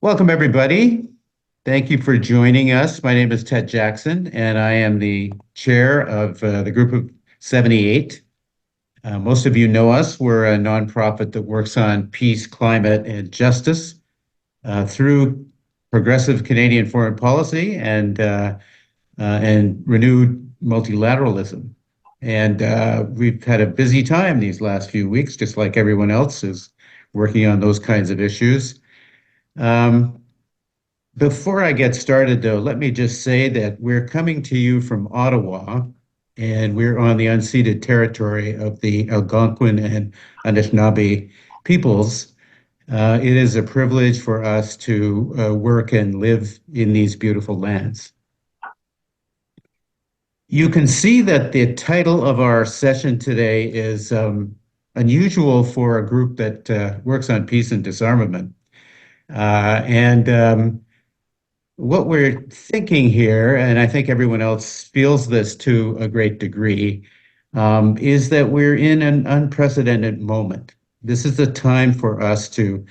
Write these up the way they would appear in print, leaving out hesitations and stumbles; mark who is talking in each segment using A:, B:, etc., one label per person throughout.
A: Welcome, everybody. Thank you for joining us. My name is Ted Jackson, and I am the chair of the group of 78. Most of you know us. We're a nonprofit that works on peace, climate, and justice through progressive Canadian foreign policy and renewed multilateralism. And we've had a busy time these last few weeks, just like everyone else is working on those kinds of issues. Um, Before I get started, though, let me just say that we're coming to you from Ottawa, and we're on the unceded territory of the Algonquin and Anishinaabe peoples. It is a privilege for us to work and live in these beautiful lands. You can see that the title of our session today is unusual for a group that works on peace and disarmament. And What we're thinking here, and I think everyone else feels this to a great degree, is that we're in an unprecedented moment. This is the time for us to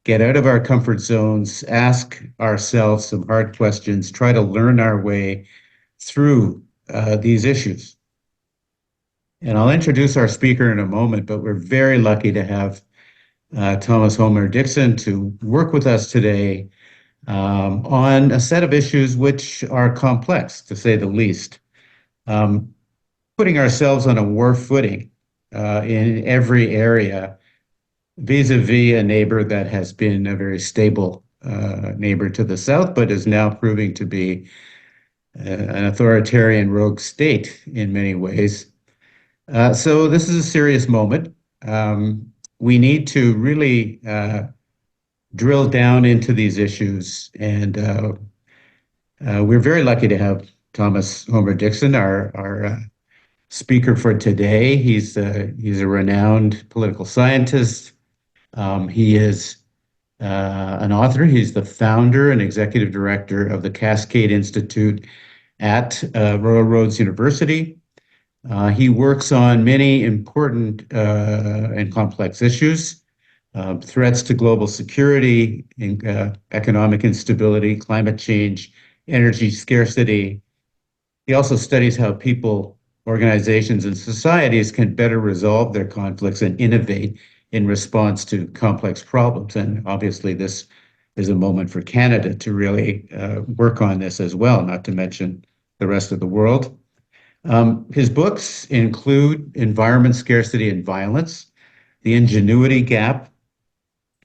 A: get out of our comfort zones, ask ourselves some hard questions, try to learn our way through these issues. And I'll introduce our speaker in a moment, but we're very lucky to have Thomas Homer-Dixon to work with us today on a set of issues which are complex, to say the least. Um, Putting ourselves on a war footing in every area, vis-a-vis a neighbor that has been a very stable neighbor to the south, but is now proving to be an authoritarian rogue state in many ways. So this is a serious moment. We need to really drill down into these issues. And we're very lucky to have Thomas Homer-Dixon, our speaker for today. He's a renowned political scientist. He is an author. He's the founder and executive director of the Cascades Institute at Royal Roads University. He works on many important and complex issues, threats to global security, economic instability, climate change, energy scarcity. He also studies how people, organizations, and societies can better resolve their conflicts and innovate in response to complex problems. And obviously, this is a moment for Canada to really work on this as well, not to mention the rest of the world. His books include Environment, Scarcity, and Violence, The Ingenuity Gap,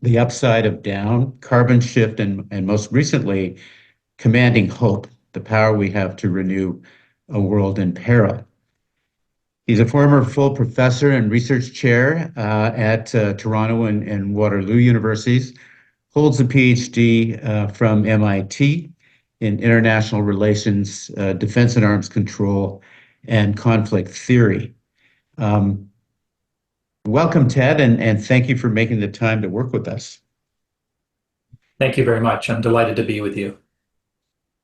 A: The Upside of Down, Carbon Shift, and most recently, Commanding Hope, the power we have to renew a world in peril. He's a former full professor and research chair at Toronto and Waterloo universities, holds a PhD from MIT in international relations, defense and arms control, and conflict theory. Welcome, Ted, and thank you for making the time to work with us.
B: Thank you very much. I'm delighted to be with you.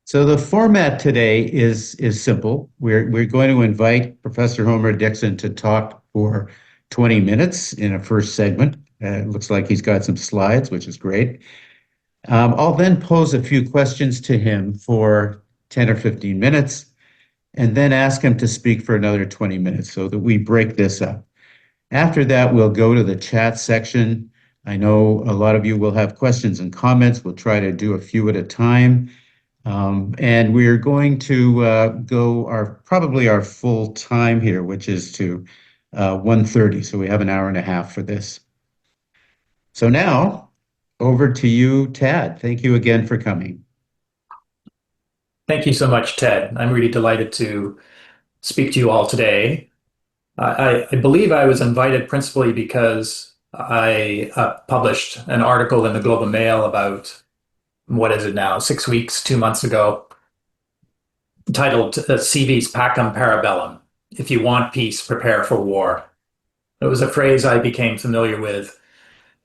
A: So the format today is simple. We're going to invite Professor Homer-Dixon to talk for 20 minutes in a first segment. It looks like he's got some slides, which is great. I'll then pose a few questions to him for 10 or 15 minutes, and then ask him to speak for another 20 minutes so that we break this up. After that, we'll go to the chat section. I know a lot of you will have questions and comments. We'll try to do a few at a time. And we're going to go probably our full time here, which is to 1:30. So we have an hour and a half for this. So now over to you, Tad. Thank you again for coming.
B: Thank you so much, Ted. I'm really delighted to speak to you all today. I believe I was invited principally because I published an article in the Globe and Mail about, what is it now, 6 weeks, 2 months ago, titled CV's Pacem Parabellum. If you want peace, prepare for war. It was a phrase I became familiar with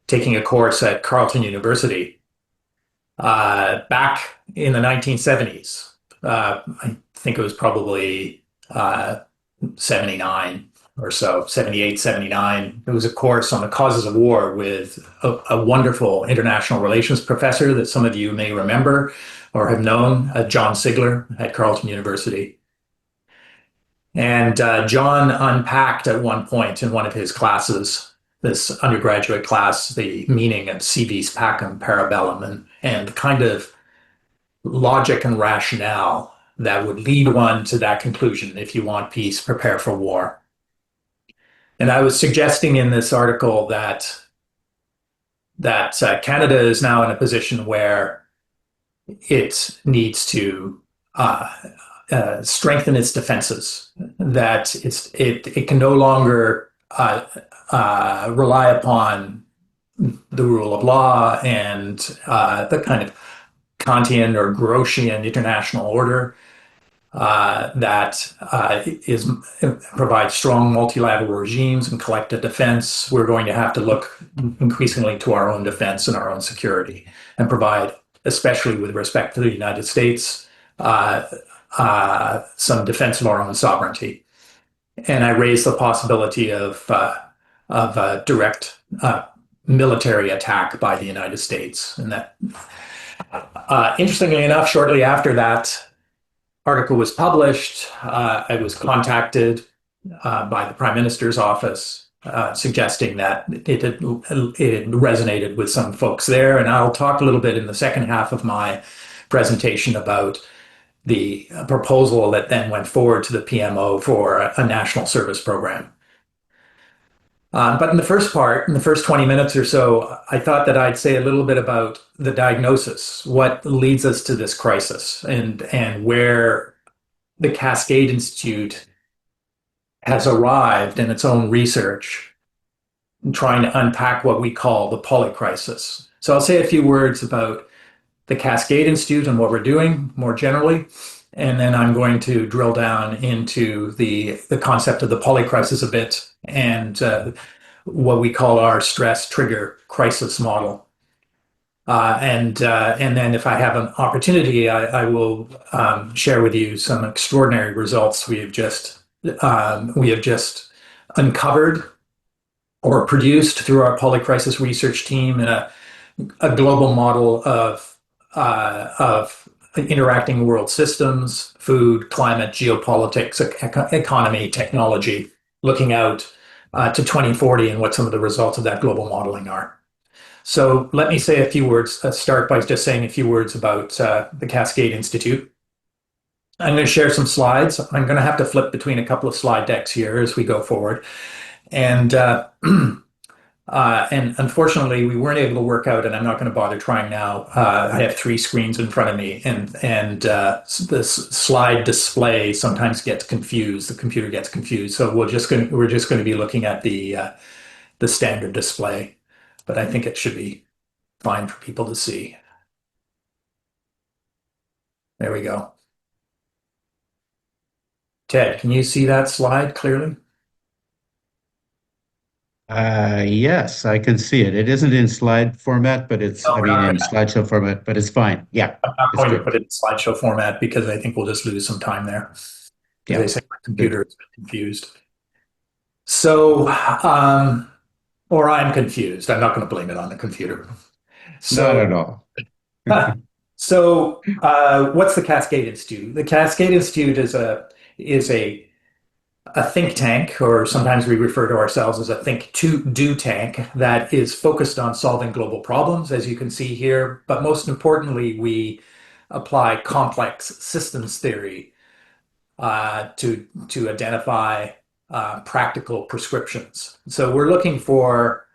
B: taking a course at Carleton University back in the 1970s. I think it was probably 79 or so, 78, 79. It was a course on the causes of war with a wonderful international relations professor that some of you may remember or have known, John Sigler at Carleton University. And John unpacked at one point in one of his classes, this undergraduate class, the meaning of si vis pacem parabellum and the kind of logic and rationale that would lead one to that conclusion. If you want peace, prepare for war. And I was suggesting in this article that Canada is now in a position where it needs to strengthen its defenses. That it can no longer rely upon the rule of law and the kind of Kantian or Grotian international order that provides strong multilateral regimes and collective defense. We're going to have to look increasingly to our own defense and our own security and provide, especially with respect to the United States, some defense of our own sovereignty. And I raised the possibility of a direct military attack by the United States. And that, interestingly enough, shortly after that article was published, I was contacted by the Prime Minister's office, suggesting that it had resonated with some folks there. And I'll talk a little bit in the second half of my presentation about the proposal that then went forward to the PMO for a national service program. But in the first part, in the first 20 minutes or so, I thought that I'd say a little bit about the diagnosis, what leads us to this crisis, and where the Cascade Institute has arrived in its own research, trying to unpack what we call the polycrisis. So I'll say a few words about the Cascade Institute and what we're doing more generally, and then I'm going to drill down into the concept of the polycrisis a bit and what we call our stress trigger crisis model. And then if I have an opportunity, I will share with you some extraordinary results we have just uncovered or produced through our polycrisis research team in a global model of interacting world systems, food, climate, geopolitics, economy, technology, looking out to 2040 and what some of the results of that global modeling are. So let me say a few words, start by just saying a few words about the Cascade Institute. I'm going to share some slides. I'm going to have to flip between a couple of slide decks here as we go forward. And unfortunately, we weren't able to work out, and I'm not going to bother trying now. I have three screens in front of me, and this slide display sometimes gets confused. The computer gets confused, so we're just going to be looking at the standard display, but I think it should be fine for people to see. There we go. Ted, can you see that slide clearly?
A: Yes, I can see it. It isn't in slide format, but it's,
B: No,
A: I mean, in slideshow format, but it's fine. Yeah,
B: I'm not
A: it's
B: going to
A: good.
B: put it in slideshow format because I think we'll just lose some time there.
A: Yeah,
B: As I say, my computer is confused. So, or I'm confused. I'm not going to blame it on the computer.
A: not
B: So,
A: at all.
B: what's the Cascade Institute? The Cascade Institute is a think tank, or sometimes we refer to ourselves as a think-to-do tank that is focused on solving global problems, as you can see here. But most importantly, we apply complex systems theory to identify practical prescriptions. So we're looking for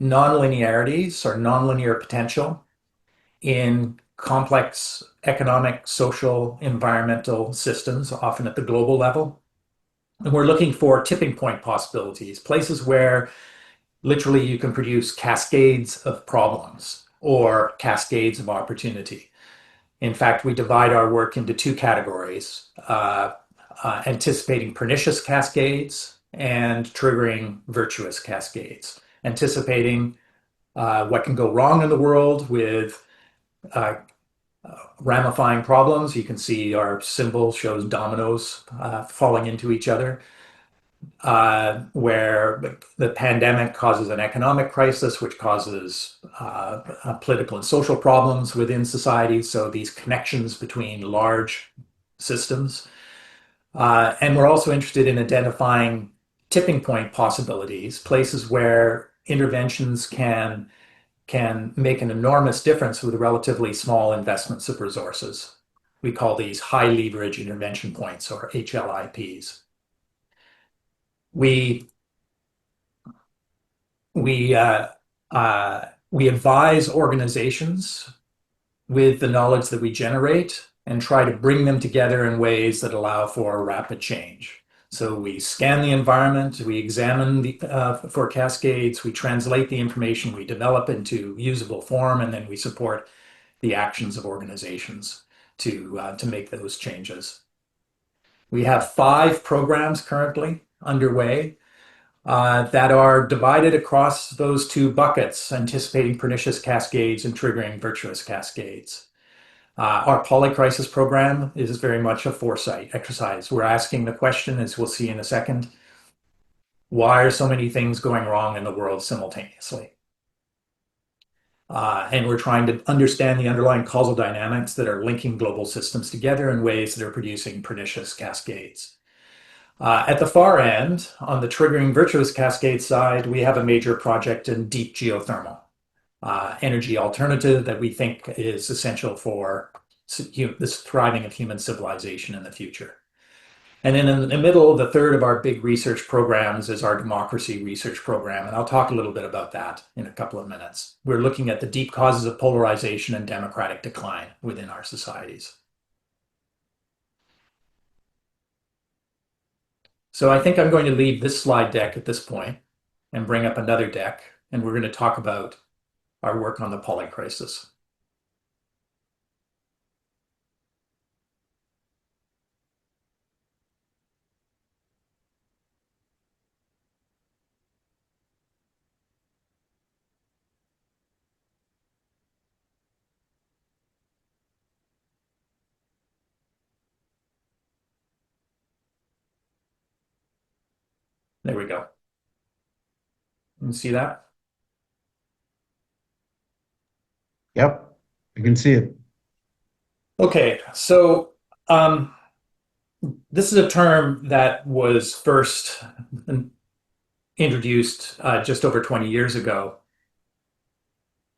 B: nonlinearities or nonlinear potential in complex economic, social, environmental systems, often at the global level. And we're looking for tipping point possibilities, places where literally you can produce cascades of problems or cascades of opportunity. In fact, we divide our work into two categories, anticipating pernicious cascades and triggering virtuous cascades. Anticipating what can go wrong in the world with ramifying problems. You can see our symbol shows dominoes falling into each other. where the pandemic causes an economic crisis, which causes political and social problems within society. So these connections between large systems. And we're also interested in identifying tipping point possibilities, places where interventions can make an enormous difference with relatively small investments of resources. We call these high leverage intervention points, or HLIPs. We we uh, we advise organizations with the knowledge that we generate and try to bring them together in ways that allow for rapid change. So we scan the environment, we examine for cascades, we translate the information we develop into usable form, and then we support the actions of organizations to make those changes. We have 5 programs currently underway that are divided across those 2 buckets, anticipating pernicious cascades and triggering virtuous cascades. Our polycrisis program is very much a foresight exercise. We're asking the question, as we'll see in a second, why are so many things going wrong in the world simultaneously? And we're trying to understand the underlying causal dynamics that are linking global systems together in ways that are producing pernicious cascades. At the far end, on the triggering virtuous cascade side, we have a major project in deep geothermal energy alternative that we think is essential for this thriving of human civilization in the future. And then in the middle, the third of our big research programs is our democracy research program. And I'll talk a little bit about that in a couple of minutes. We're looking at the deep causes of polarization and democratic decline within our societies. So I think I'm going to leave this slide deck at this point and bring up another deck, and we're going to talk about our work on the polycrisis. There we go. You see that?
A: Yep, I can see it.
B: Okay, so this is a term that was first introduced just over 20 years ago,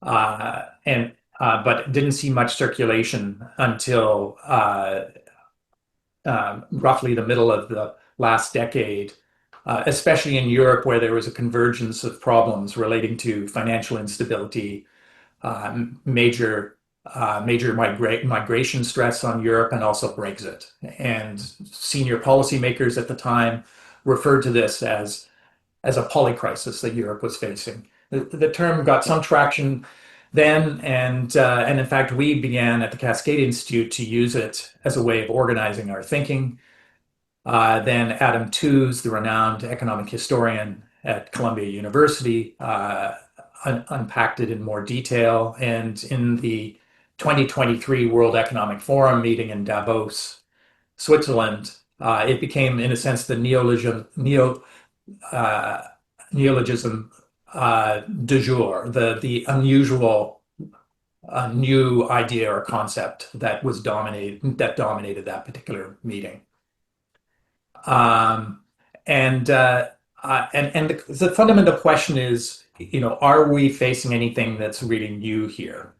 B: and but didn't see much circulation until roughly the middle of the last decade, especially in Europe, where there was a convergence of problems relating to financial instability, major migration stress on Europe, and also Brexit. And senior policymakers at the time referred to this as a polycrisis that Europe was facing. The term got some traction then, and in fact, we began at the Cascade Institute to use it as a way of organizing our thinking. Then Adam Tooze, the renowned economic historian at Columbia University, unpacked it in more detail. And in the 2023 World Economic Forum meeting in Davos, Switzerland, it became, in a sense, the neologism du jour, the unusual new idea or concept that dominated that particular meeting. Um, and the fundamental question is, are we facing anything that's really new here?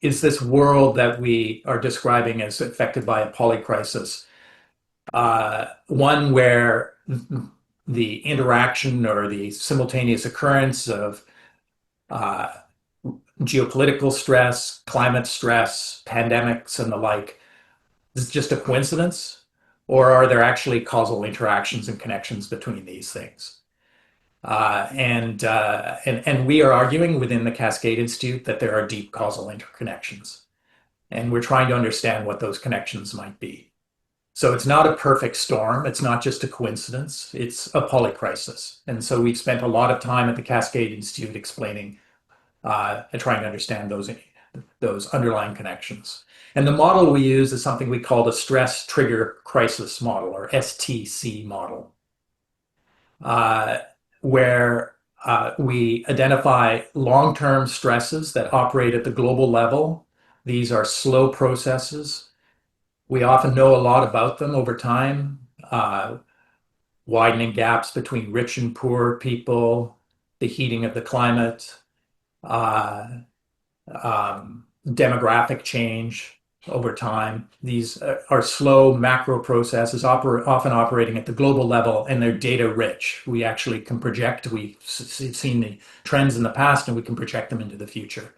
B: Is this world that we are describing as affected by a polycrisis one where the interaction or the simultaneous occurrence of geopolitical stress, climate stress, pandemics, and the like is just a coincidence? Or are there actually causal interactions and connections between these things? And we are arguing within the Cascade Institute that there are deep causal interconnections. And we're trying to understand what those connections might be. So it's not a perfect storm. It's not just a coincidence. It's a polycrisis. And so we've spent a lot of time at the Cascade Institute explaining and trying to understand those underlying connections. And the model we use is something we call the stress trigger crisis model, or STC model. uh, where we identify long-term stresses that operate at the global level. These are slow processes. We often know a lot about them over time, widening gaps between rich and poor people, the heating of the climate, uh, demographic change over time. These are slow macro processes, often operating at the global level, and they're data rich. We actually can project, we've seen the trends in the past, and we can project them into the future.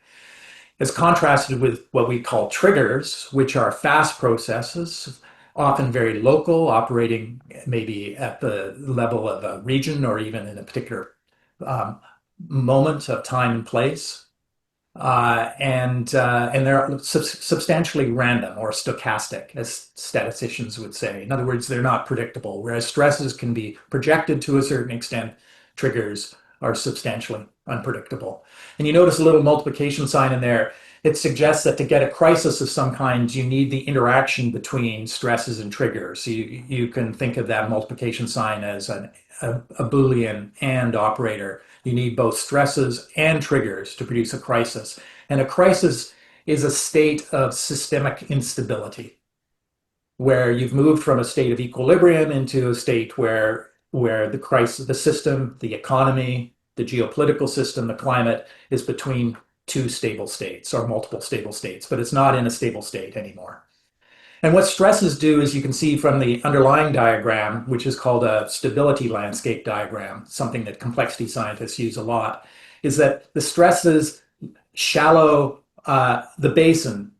B: It's contrasted with what we call triggers, which are fast processes, often very local, operating maybe at the level of a region or even in a particular um, moment of time and place. And they're substantially random or stochastic, as statisticians would say. In other words, they're not predictable, whereas stresses can be projected to a certain extent, triggers are substantially unpredictable. And you notice a little multiplication sign in there. It suggests that to get a crisis of some kind, you need the interaction between stresses and triggers. So you can think of that multiplication sign as a Boolean AND operator. You need both stresses and triggers to produce a crisis. And a crisis is a state of systemic instability where you've moved from a state of equilibrium into a state where the crisis, the system, the economy, the geopolitical system, the climate is between two stable states or multiple stable states, but it's not in a stable state anymore. And what stresses do, as you can see from the underlying diagram, which is called a stability landscape diagram, something that complexity scientists use a lot, is that the stresses shallow the basin,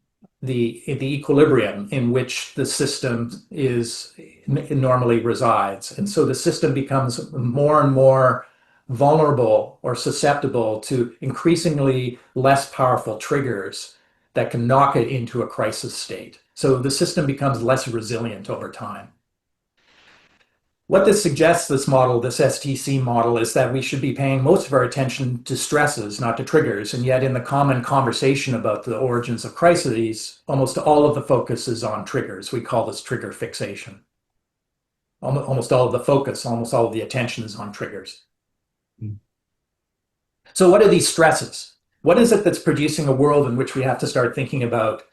B: the equilibrium in which the system is normally resides. And so the system becomes more and more vulnerable or susceptible to increasingly less powerful triggers that can knock it into a crisis state. So the system becomes less resilient over time. What this suggests, this model, this STC model, is that we should be paying most of our attention to stresses, not to triggers. And yet in the common conversation about the origins of crises, almost all of the focus is on triggers. We call this trigger fixation. Almost all of the focus, almost all of the attention is on triggers. So what are these stresses? What is it that's producing a world in which we have to start thinking about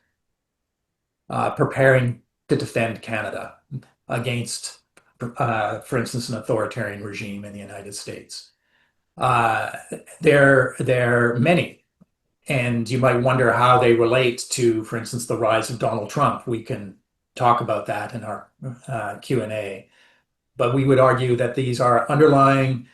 B: preparing to defend Canada against, for instance, an authoritarian regime in the United States? There are many, and you might wonder how they relate to, for instance, the rise of Donald Trump. We can talk about that in our Q&A, but we would argue that these are underlying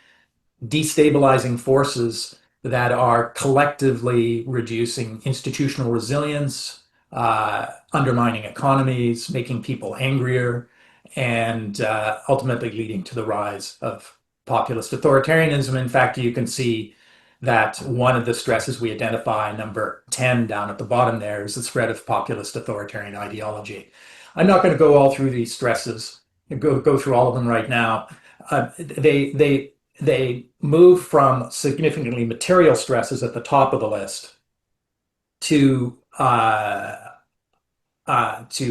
B: destabilizing forces that are collectively reducing institutional resilience, undermining economies, making people angrier, and ultimately leading to the rise of populist authoritarianism. In fact, you can see that one of the stresses we identify, number 10 down at the bottom there, is the spread of populist authoritarian ideology. I'm not going to go all through these stresses, go through all of them right now. They move from significantly material stresses at the top of the list to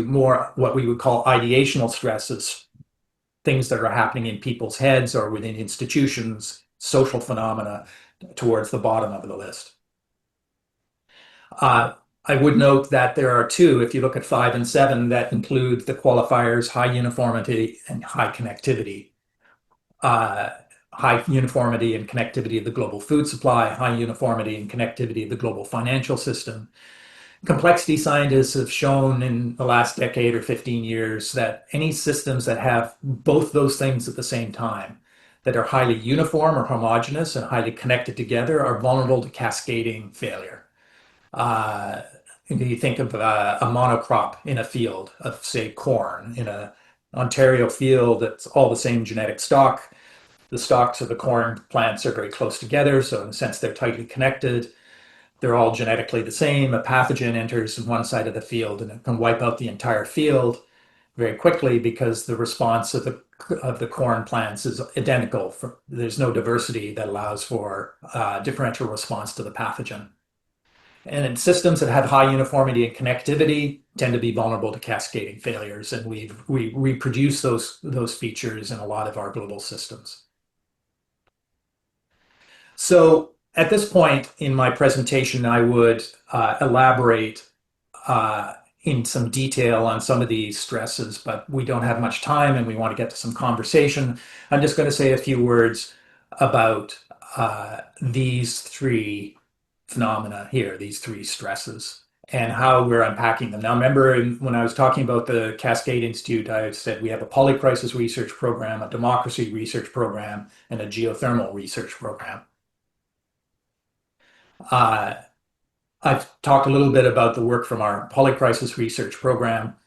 B: more what we would call ideational stresses, things that are happening in people's heads or within institutions, social phenomena, towards the bottom of the list. I would note that there are two, if you look at 5 and 7, that include the qualifiers high uniformity and high connectivity. High uniformity and connectivity of the global food supply, high uniformity and connectivity of the global financial system. Complexity scientists have shown in the last decade or 15 years that any systems that have both those things at the same time, that are highly uniform or homogeneous and highly connected together, are vulnerable to cascading failure. You think of a monocrop in a field of, say, corn, in an Ontario field that's all the same genetic stock. The stalks of the corn plants are very close together, so in a sense they're tightly connected. They're all genetically the same. A pathogen enters in one side of the field and it can wipe out the entire field very quickly because the response of the corn plants is identical. There's no diversity that allows for differential response to the pathogen. And in systems that have high uniformity and connectivity tend to be vulnerable to cascading failures, and we reproduce those features in a lot of our global systems. So at this point in my presentation, I would elaborate in some detail on some of these stresses, but we don't have much time and we want to get to some conversation. I'm just going to say a few words about these three phenomena here, these three stresses, and how we're unpacking them. Now, remember when I was talking about the Cascade Institute, I said we have a polycrisis research program, a democracy research program, and a geothermal research program. Uh, I've talked a little bit about the work from our polycrisis research program,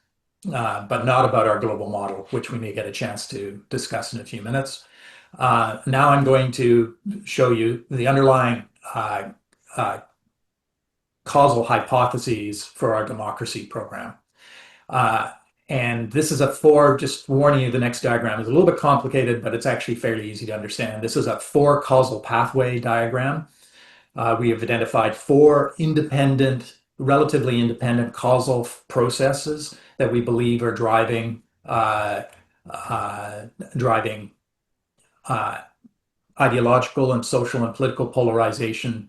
B: but not about our global model, which we may get a chance to discuss in a few minutes. Now I'm going to show you the underlying uh, causal hypotheses for our democracy program. Uh, and this is just warning you, the next diagram is a little bit complicated, but it's actually fairly easy to understand. This is a four causal pathway diagram. We have identified four relatively independent causal processes that we believe are driving ideological and social and political polarization,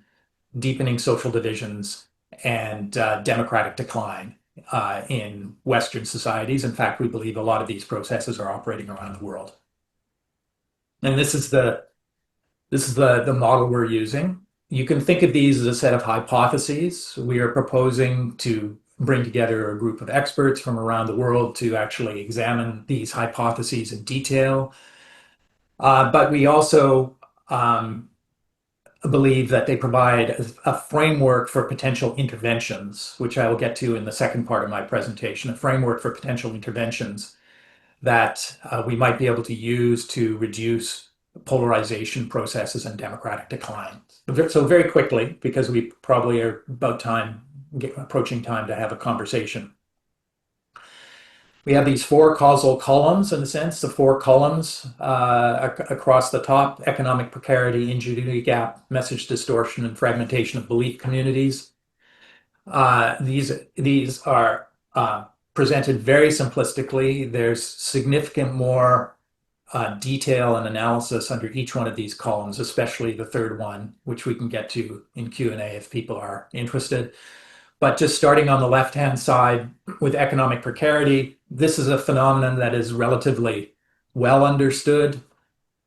B: deepening social divisions, and democratic decline in Western societies. In fact, we believe a lot of these processes are operating around the world. And this is the model we're using. You can think of these as a set of hypotheses. We are proposing to bring together a group of experts from around the world to actually examine these hypotheses in detail. But we also believe that they provide a framework for potential interventions, which I will get to in the second part of my presentation, a framework for potential interventions that we might be able to use to reduce polarization processes and democratic decline. So very quickly, because we probably are approaching time to have a conversation. We have these four causal columns, in a sense, the four columns across the top: economic precarity, ingenuity gap, message distortion, and fragmentation of belief communities. These are presented very simplistically. There's significant more detail and analysis under each one of these columns, especially the third one, which we can get to in Q&A if people are interested. But just starting on the left-hand side with economic precarity, this is a phenomenon that is relatively well understood.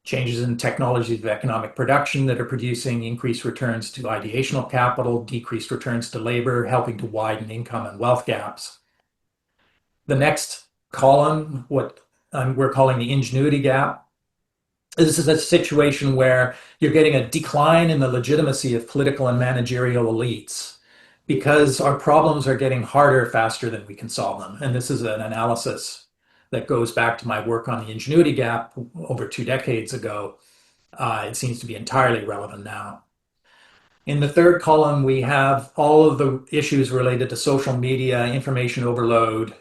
B: Changes in technologies of economic production that are producing increased returns to ideational capital, decreased returns to labor, helping to widen income and wealth gaps. The next column, what we're calling the ingenuity gap. This is a situation where you're getting a decline in the legitimacy of political and managerial elites because our problems are getting harder faster than we can solve them. And this is an analysis that goes back to my work on the ingenuity gap over 2 decades ago. It seems to be entirely relevant now. In the third column, we have all of the issues related to social media, information overload,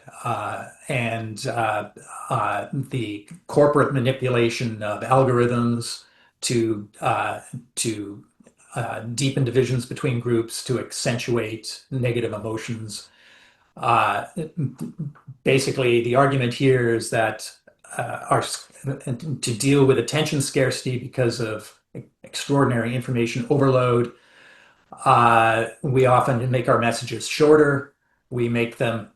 B: and the corporate manipulation of algorithms to deepen divisions between groups, to accentuate negative emotions. Basically, the argument here is that to deal with attention scarcity because of extraordinary information overload, we often make our messages shorter. We make them,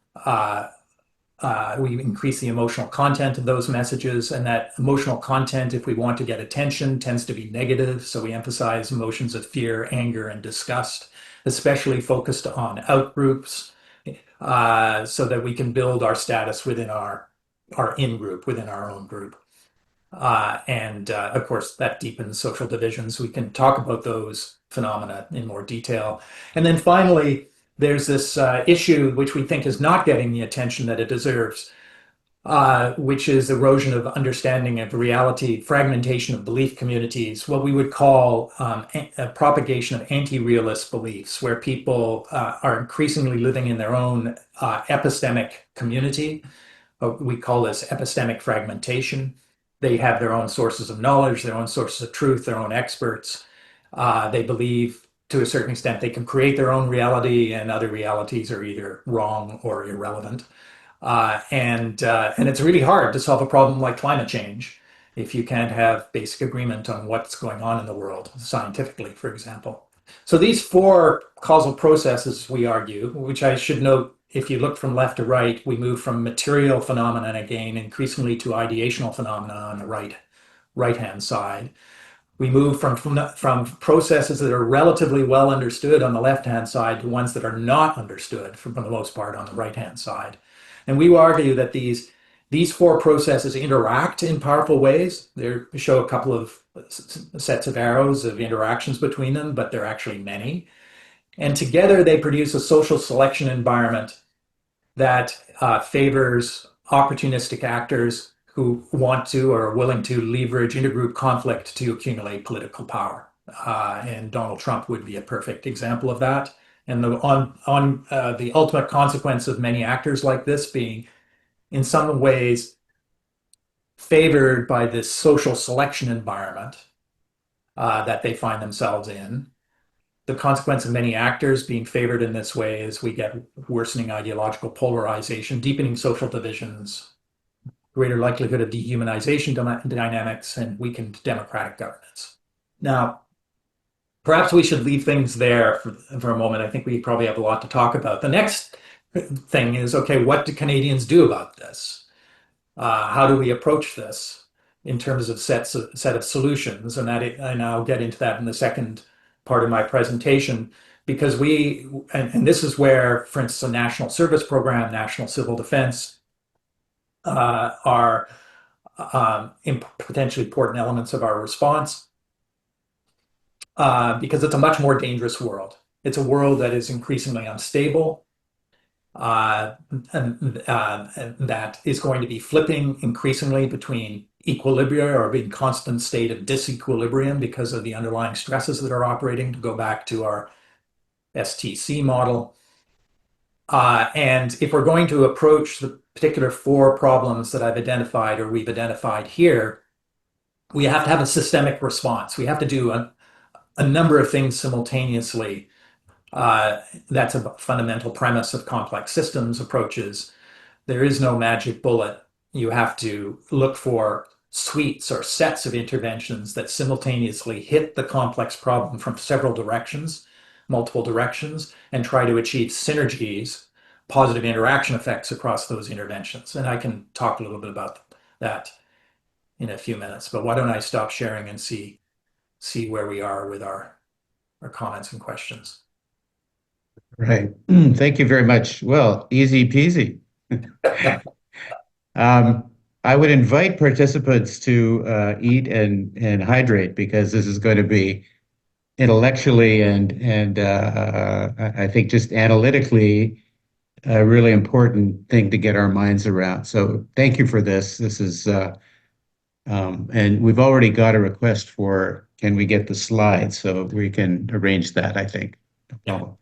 B: we increase the emotional content of those messages, and that emotional content, if we want to get attention, tends to be negative. So we emphasize emotions of fear, anger, and disgust, especially focused on outgroups, so that we can build our status within our in-group, within our own group. Of course, that deepens social divisions. We can talk about those phenomena in more detail. And then finally, there's this issue which we think is not getting the attention that it deserves, which is erosion of understanding of reality, fragmentation of belief communities, what we would call a propagation of anti-realist beliefs, where people are increasingly living in their own epistemic community. We call this epistemic fragmentation. They have their own sources of knowledge, their own sources of truth, their own experts. They believe to a certain extent they can create their own reality, and other realities are either wrong or irrelevant. And it's really hard to solve a problem like climate change if you can't have basic agreement on what's going on in the world, scientifically, for example. So these four causal processes, we argue, which I should note, if you look from left to right, we move from material phenomena again, increasingly to ideational phenomena on the right-hand side. We move from processes that are relatively well understood on the left-hand side to ones that are not understood for the most part on the right-hand side. And we argue that these four processes interact in powerful ways. They show a couple of sets of arrows of interactions between them, but there are actually many. And together they produce a social selection environment that favors opportunistic actors who want to or are willing to leverage intergroup conflict to accumulate political power. And Donald Trump would be a perfect example of that. And the ultimate consequence of many actors like this being, in some ways, favored by this social selection environment that they find themselves in. The consequence of many actors being favored in this way is we get worsening ideological polarization, deepening social divisions, greater likelihood of dehumanization dynamics, and weakened democratic governance. Now, perhaps we should leave things there for a moment. I think we probably have a lot to talk about. The next thing is, okay, what do Canadians do about this? How do we approach this in terms of set of solutions? And I'll get into that in the second part of my presentation, because and this is where, for instance, a national service program, national civil defense are potentially important elements of our response, because it's a much more dangerous world. It's a world that is increasingly unstable, and that is going to be flipping increasingly between equilibria or being constant state of disequilibrium because of the underlying stresses that are operating, to go back to our STC model. And if we're going to approach the particular four problems that I've identified, or we've identified here, we have to have a systemic response. We have to do a number of things simultaneously. That's a fundamental premise of complex systems approaches. There is no magic bullet. You have to look for suites or sets of interventions that simultaneously hit the complex problem from several directions, multiple directions, and try to achieve synergies, positive interaction effects across those interventions. And I can talk a little bit about that in a few minutes, but why don't I stop sharing and see where we are with our comments and questions.
A: Right. Thank you very much. Well, easy peasy. Um, I would invite participants to eat and hydrate, because this is going to be intellectually and I think just analytically a really important thing to get our minds around. So thank you for this. This is and we've already got a request for, can we get the slides, so we can arrange that, I think. No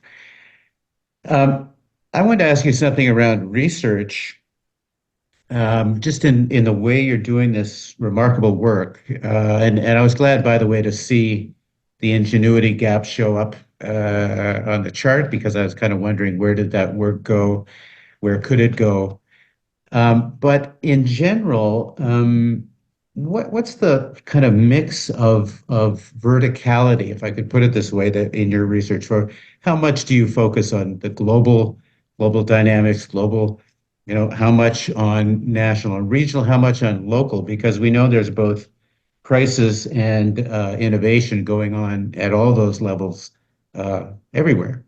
A: problem. I wanted to ask you something around research, just in the way you're doing this remarkable work. And I was glad, by the way, to see the ingenuity gap show up on the chart, because I was kind of wondering, where did that work go? Where could it go? But in general, what's the kind of mix of verticality, if I could put it this way, that in your research, for how much do you focus on the global dynamics, how much on national and regional, how much on local? Because we know there's both crisis and innovation going on at all those levels everywhere.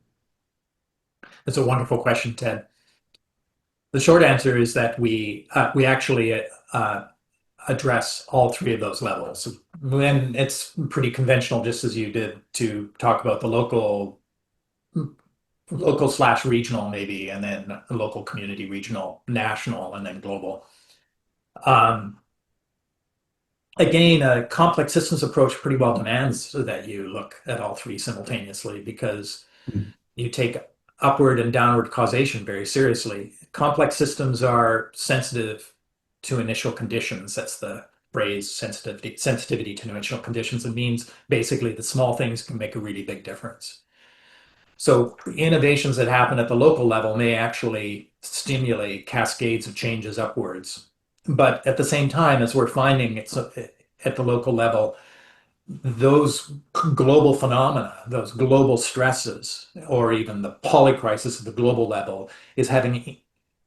B: That's a wonderful question, Ted. The short answer is that we actually address all three of those levels. And it's pretty conventional, just as you did, to talk about the local slash regional maybe, and then local, community, regional, national, and then global. Again, a complex systems approach pretty well demands that you look at all three simultaneously, because you take upward and downward causation very seriously. Complex systems are sensitive to initial conditions. That's the phrase, sensitivity to initial conditions. It means basically that small things can make a really big difference. So innovations that happen at the local level may actually stimulate cascades of changes upwards but at the same time, as we're finding it's at the local level, those global phenomena, those global stresses, or even the polycrisis at the global level, is having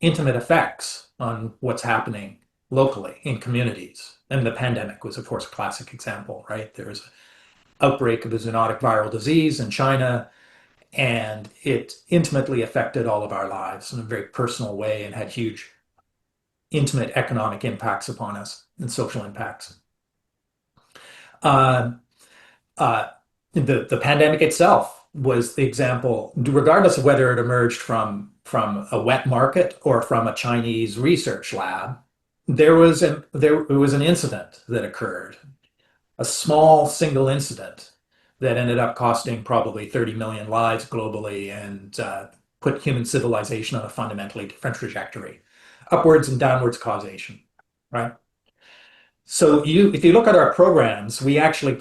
B: intimate effects on what's happening locally in communities. And the pandemic was, of course, a classic example, right? There was an outbreak of a zoonotic viral disease in China, and it intimately affected all of our lives in a very personal way and had huge, intimate economic impacts upon us and social impacts. Uh, uh, the pandemic itself was the example, regardless of whether it emerged from a wet market or from a Chinese research lab. There was an incident that occurred, a small single incident that ended up costing probably 30 million lives globally and put human civilization on a fundamentally different trajectory, upwards and downwards causation, right? So if you look at our programs, we actually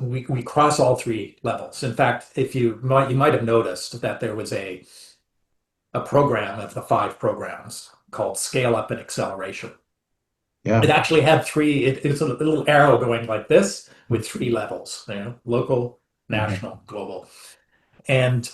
B: we cross all three levels. In fact, if you might have noticed that there was a program of the five programs called Scale Up and Acceleration. It
A: Yeah.
B: actually had three, it's a little arrow going like this with three levels, local,
A: Mhm.
B: national, global. And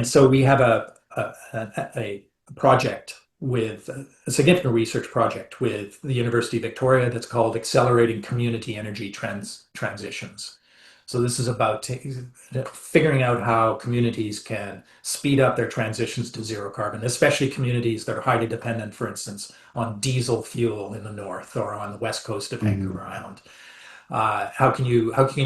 B: so we have a project with a significant research project with the University of Victoria that's called Accelerating Community Energy Transitions. So this is about figuring out how communities can speed up their transitions to zero carbon, especially communities that are highly dependent, for instance, on diesel fuel in the north or on the west coast of Vancouver
A: Mhm.
B: Island. How can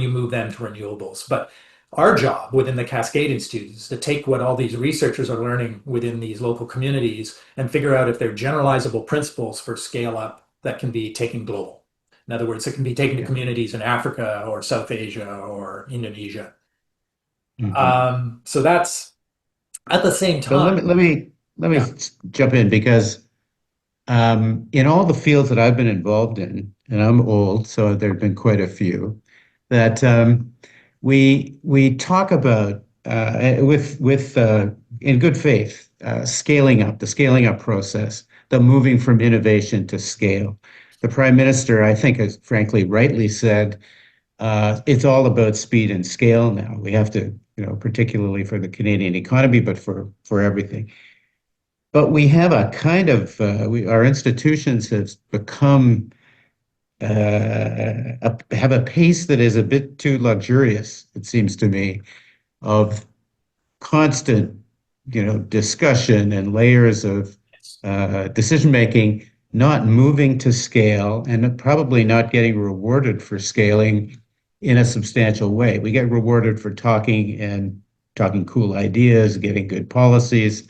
B: you move them to renewables? But our job within the Cascade Institute is to take what all these researchers are learning within these local communities and figure out if they're generalizable principles for scale up that can be taken global. In other words, it can be taken to
A: Yeah.
B: communities in Africa or South Asia or Indonesia.
A: Mhm.
B: So that's at the same
A: So
B: time.
A: let me
B: Yeah.
A: jump in because in all the fields that I've been involved in, and I'm old, so there have been quite a few, that we talk about with in good faith, scaling up, the scaling up process, the moving from innovation to scale. The Prime Minister, I think, has frankly rightly said it's all about speed and scale now. We have to, particularly for the Canadian economy, but for everything. But we have a kind of our institutions have become have a pace that is a bit too luxurious, it seems to me, of constant, discussion and layers of decision making, not moving to scale, and probably not getting rewarded for scaling in a substantial way. We get rewarded for talking and talking cool ideas, getting good policies.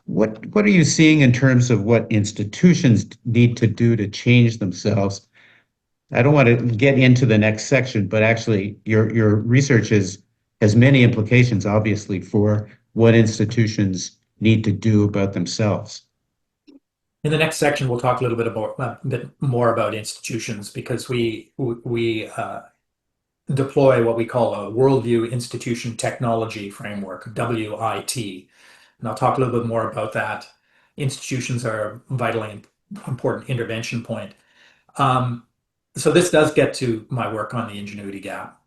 A: What are you seeing in terms of what institutions need to do to change themselves? I don't want to get into the next section, but actually your research has many implications, obviously, for what institutions need to do about themselves.
B: In the next section, we'll talk a bit more about institutions because we deploy what we call a Worldview Institution Technology Framework, WIT. And I'll talk a little bit more about that. Institutions are a vitally important intervention point. Um, so this does get to my work on the ingenuity gap.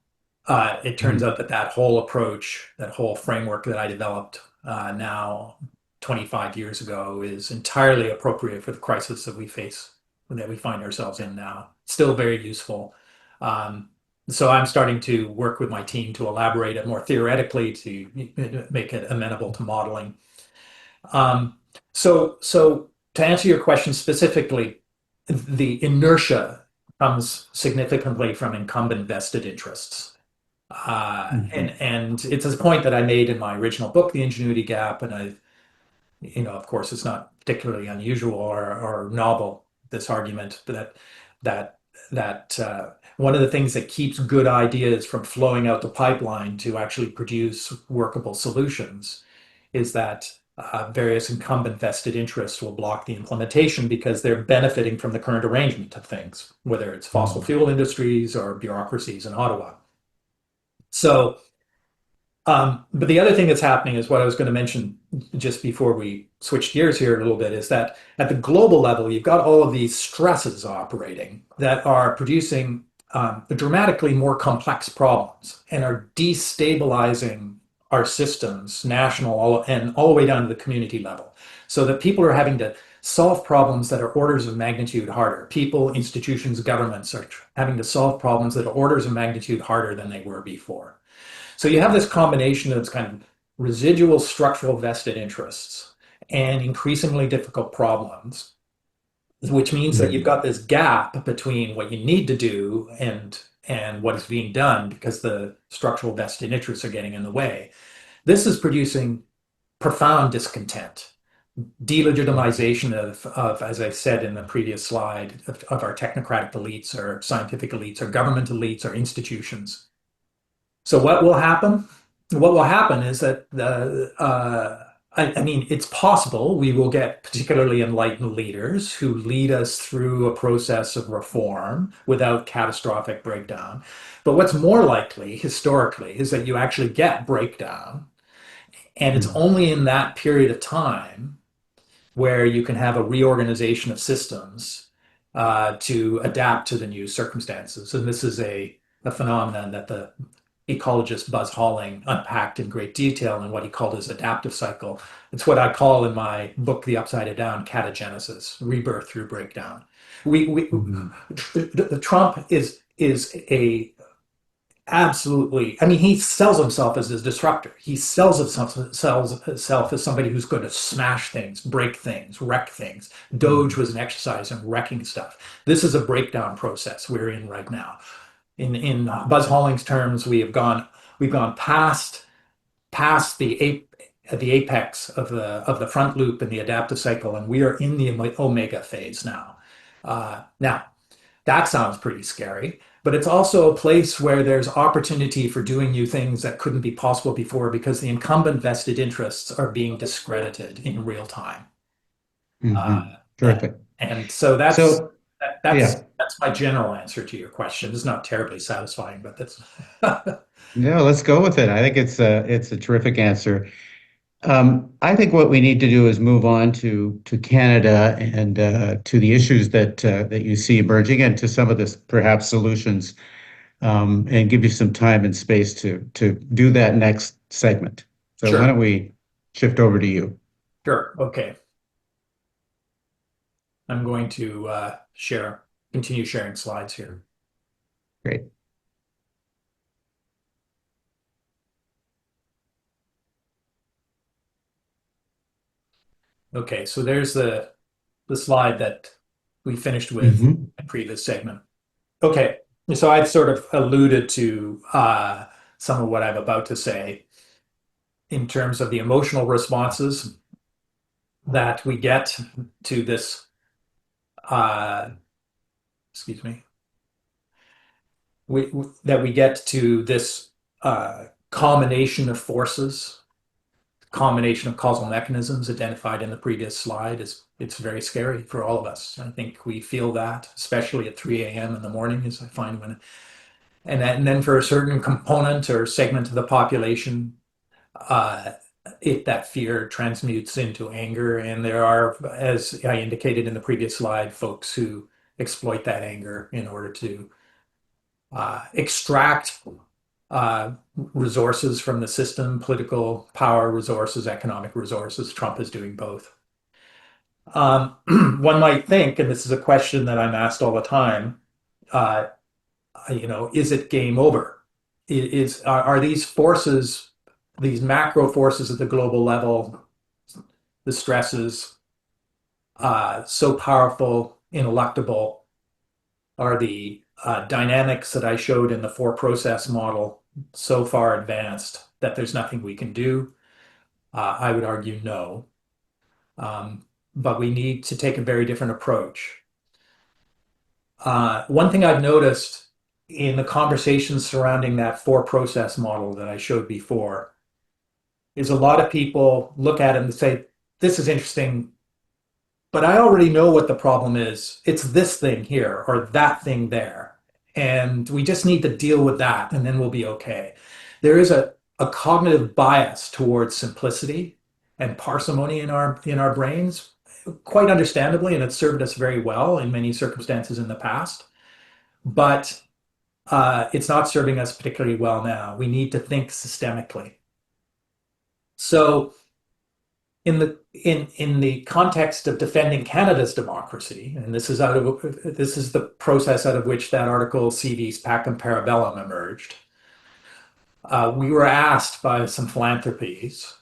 B: It turns
A: Mhm.
B: out that that whole approach, that whole framework that I developed now 25 years ago is entirely appropriate for the crisis that we find ourselves in now. Still very useful. Um, so I'm starting to work with my team to elaborate it more theoretically to make it amenable to modeling. Um, so to answer your question specifically, the inertia comes significantly from incumbent vested interests.
A: Mhm.
B: And it's a point that I made in my original book, The Ingenuity Gap, and of course, it's not particularly unusual or novel, this argument that one of the things that keeps good ideas from flowing out the pipeline to actually produce workable solutions is that various incumbent vested interests will block the implementation because they're benefiting from the current arrangement of things, whether it's fossil
A: Mhm.
B: fuel industries or bureaucracies in Ottawa. So But the other thing that's happening is what I was going to mention just before we switch gears here a little bit is that at the global level, you've got all of these stresses operating that are producing dramatically more complex problems and are destabilizing our systems, and all the way down to the community level. So that people are having to solve problems that are orders of magnitude harder. People, institutions, governments are having to solve problems that are orders of magnitude harder than they were before. So you have this combination of kind of residual structural vested interests and increasingly difficult problems, which means that you've
A: Mhm.
B: got this gap between what you need to do and what is being done because the structural vested interests are getting in the way. This is producing profound discontent, delegitimization of, as I said in the previous slide, of our technocratic elites or scientific elites or government elites or institutions. So what will happen? What will happen is that I mean, it's possible we will get particularly enlightened leaders who lead us through a process of reform without catastrophic breakdown. But what's more likely historically is that you actually get breakdown, and it's
A: Mhm.
B: only in that period of time where you can have a reorganization of systems to adapt to the new circumstances. And this is a phenomenon that the ecologist Buzz Halling unpacked in great detail in what he called his adaptive cycle. It's what I call in my book, The Upside Down, catagenesis, rebirth through breakdown. We
A: Mhm.
B: Trump is a absolutely. I mean, he sells himself as a disruptor. He sells himself as somebody who's going to smash things, break things, wreck things. Doge
A: Mhm.
B: was an exercise in wrecking stuff. This is a breakdown process we're in right now. In Buzz Holling's terms, we've gone past the apex of the front loop and the adaptive cycle, and we are in the omega phase now. Now that sounds pretty scary, but it's also a place where there's opportunity for doing new things that couldn't be possible before because the incumbent vested interests are being discredited in real time. Uh,
A: Mhm.
B: and,
A: Terrific.
B: and so that's
A: So,
B: that, that's
A: yeah,
B: that's my general answer to your question. It's not terribly satisfying, but that's
A: yeah, let's go with it. I think it's a terrific answer. I think what we need to do is move on to Canada and to the issues that you see emerging and to some of the perhaps solutions, and give you some time and space to do that next segment. So why
B: sure.
A: don't we shift over to you?
B: Sure. Okay. I'm going to continue sharing slides here.
A: Great.
B: Okay, so there's the slide that we finished with in
A: Hmm.
B: the previous segment. Okay, so I've sort of alluded to some of what I'm about to say in terms of the emotional responses that we get to this, uh, excuse me, that we get to this combination of forces, combination of causal mechanisms identified in the previous slide. Is It's very scary for all of us. I think we feel that, especially at 3 a.m. in the morning, as I find when, and then for a certain component or segment of the population, uh, if that fear transmutes into anger, and there are, as I indicated in the previous slide, folks who exploit that anger in order to extract resources from the system, political power resources, economic resources. Trump is doing both. One might think, and this is a question that I'm asked all the time, uh, is it game over? Are these forces, these macro forces at the global level, the stresses, so powerful, ineluctable? Are the dynamics that I showed in the four process model so far advanced that there's nothing we can do? I would argue no. But we need to take a very different approach. One thing I've noticed in the conversations surrounding that four process model that I showed before is a lot of people look at it and say, this is interesting, but I already know what the problem is. It's this thing here or that thing there. And we just need to deal with that and then we'll be okay. There is a a cognitive bias towards simplicity and parsimony in our brains, quite understandably, and it's served us very well in many circumstances in the past. But it's not serving us particularly well now. We need to think systemically. So, in the context of defending Canada's democracy, and this is the process out of which that article CV's Pacem Parabellum emerged. We were asked by some philanthropies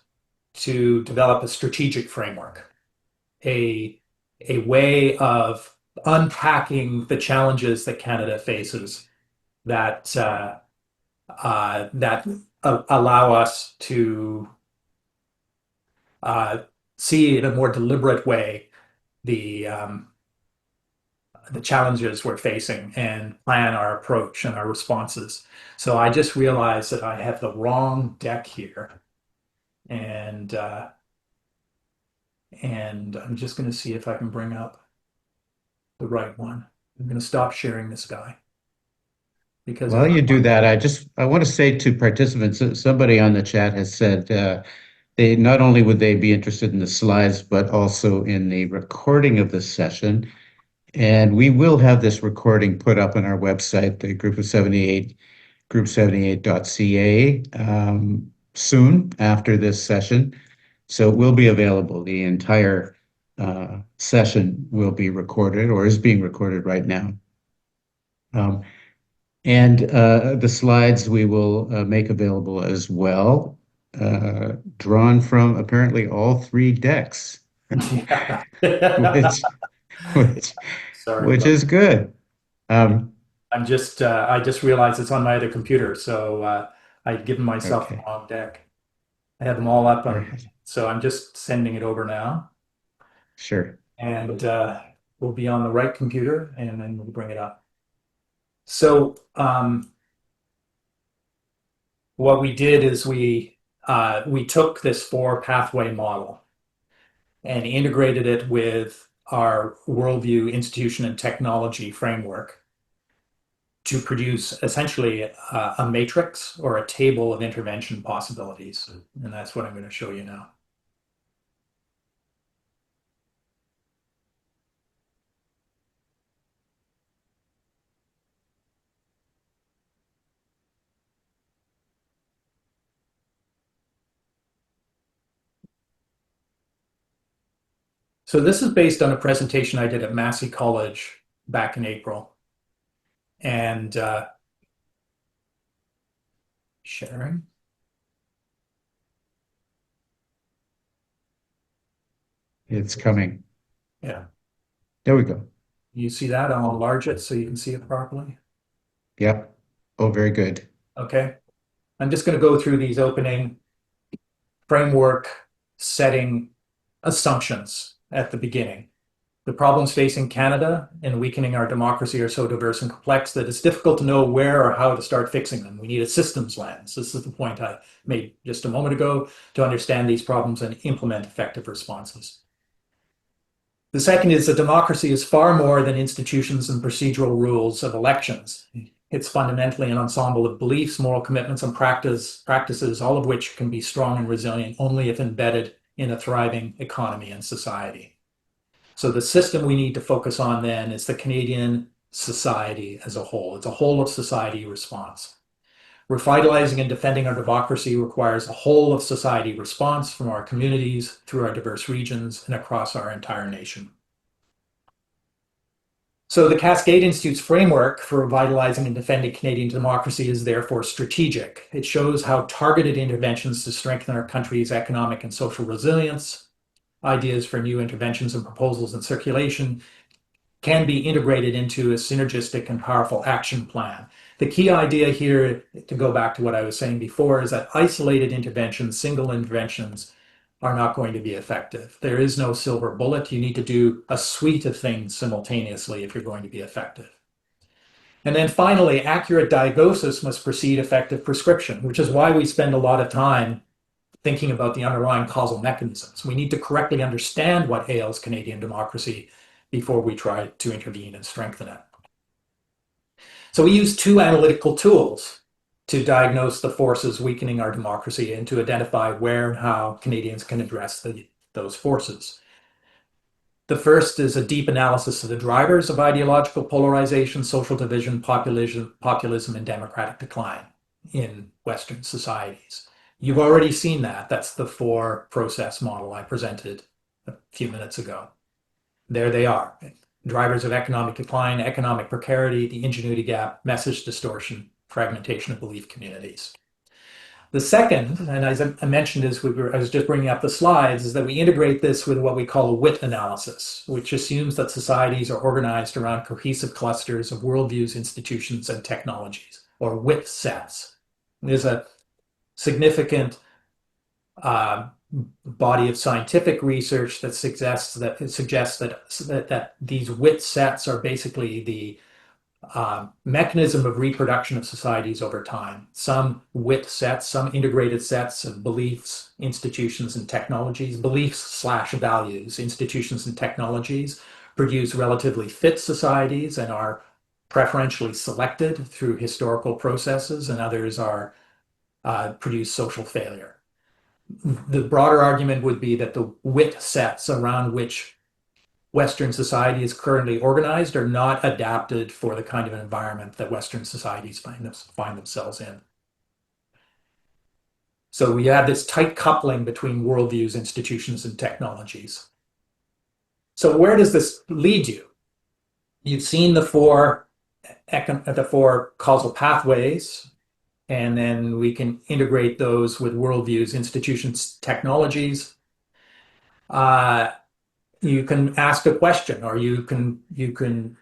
B: to develop a strategic framework, a way of unpacking the challenges that Canada faces that allow us to see in a more deliberate way the the challenges we're facing and plan our approach and our responses. So I just realized that I have the wrong deck here, and I'm just going to see if I can bring up the right one. I'm going to stop sharing this guy because if
A: While you
B: I
A: do that, I want to say to participants, somebody on the chat has said they not only would they be interested in the slides, but also in the recording of the session. And we will have this recording put up on our website, the Group of 78, group78.ca, soon after this session. So it will be available. The entire session will be recorded or is being recorded right now. And the slides we will make available as well, drawn from apparently all three decks,
B: yeah.
A: which which
B: Sorry
A: which
B: about
A: is good. Um,
B: I just realized it's on my other computer, so I'd given myself the
A: okay,
B: wrong deck. I have them all up
A: all
B: on,
A: right,
B: so I'm just sending it over now,
A: sure.
B: and we'll be on the right computer, and then we'll bring it up. So what we did is we took this four pathway model and integrated it with our worldview, institution, and technology framework to produce essentially a matrix or a table of intervention possibilities. And that's what I'm going to show you now. So this is based on a presentation I did at Massey College back in April. And sharing.
A: It's coming.
B: Yeah.
A: There we go.
B: You see that? I'll enlarge it so you can see it properly.
A: Yep. Oh, very good.
B: Okay. I'm just going to go through these opening framework setting assumptions at the beginning. The problems facing Canada and weakening our democracy are so diverse and complex that it's difficult to know where or how to start fixing them. We need a systems lens. This is the point I made just a moment ago to understand these problems and implement effective responses. The second is that democracy is far more than institutions and procedural rules of elections. It's fundamentally an ensemble of beliefs, moral commitments, and practices, all of which can be strong and resilient only if embedded in a thriving economy and society. So the system we need to focus on then is the Canadian society as a whole. It's a whole of society response. Revitalizing and defending our democracy requires a whole of society response from our communities through our diverse regions and across our entire nation. So the Cascades Institute's framework for revitalizing and defending Canadian democracy is therefore strategic. It shows how targeted interventions to strengthen our country's economic and social resilience, ideas for new interventions and proposals in circulation, can be integrated into a synergistic and powerful action plan. The key idea here, to go back to what I was saying before, is that isolated interventions, single interventions, are not going to be effective. There is no silver bullet. You need to do a suite of things simultaneously if you're going to be effective. And then finally, accurate diagnosis must precede effective prescription, which is why we spend a lot of time thinking about the underlying causal mechanisms. We need to correctly understand what ails Canadian democracy before we try to intervene and strengthen it. So we use two analytical tools to diagnose the forces weakening our democracy and to identify where and how Canadians can address those forces. The first is a deep analysis of the drivers of ideological polarization, social division, populism, and democratic decline in Western societies. You've already seen that. That's the four-process model I presented a few minutes ago. There they are. Drivers of economic decline, economic precarity, the ingenuity gap, message distortion, fragmentation of belief communities. The second, and as I mentioned as I was just bringing up the slides, is that we integrate this with what we call a WIT analysis, which assumes that societies are organized around cohesive clusters of worldviews, institutions, and technologies, or WIT sets. There's a significant body of scientific research that suggests that these WIT sets are basically the mechanism of reproduction of societies over time. Some WIT sets, some integrated sets of beliefs, institutions, and technologies, beliefs/values, institutions, and technologies produce relatively fit societies and are preferentially selected through historical processes, and others are produce social failure. The broader argument would be that the WIT sets around which Western society is currently organized are not adapted for the kind of environment that Western societies find themselves in. So we have this tight coupling between worldviews, institutions, and technologies. So where does this lead you? You've seen the four causal pathways, and then we can integrate those with worldviews, institutions, technologies. You can ask a question, or you can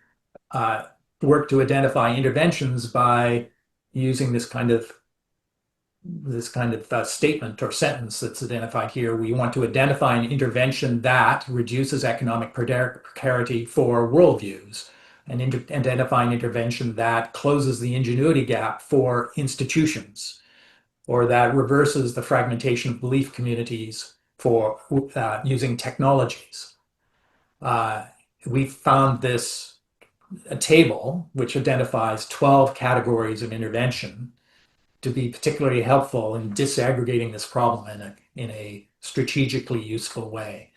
B: work to identify interventions by using this kind of statement or sentence that's identified here. We want to identify an intervention that reduces economic precarity for worldviews, and identify an intervention that closes the ingenuity gap for institutions, or that reverses the fragmentation of belief communities for using technologies. We found a table which identifies 12 categories of intervention to be particularly helpful in disaggregating this problem in a strategically useful way.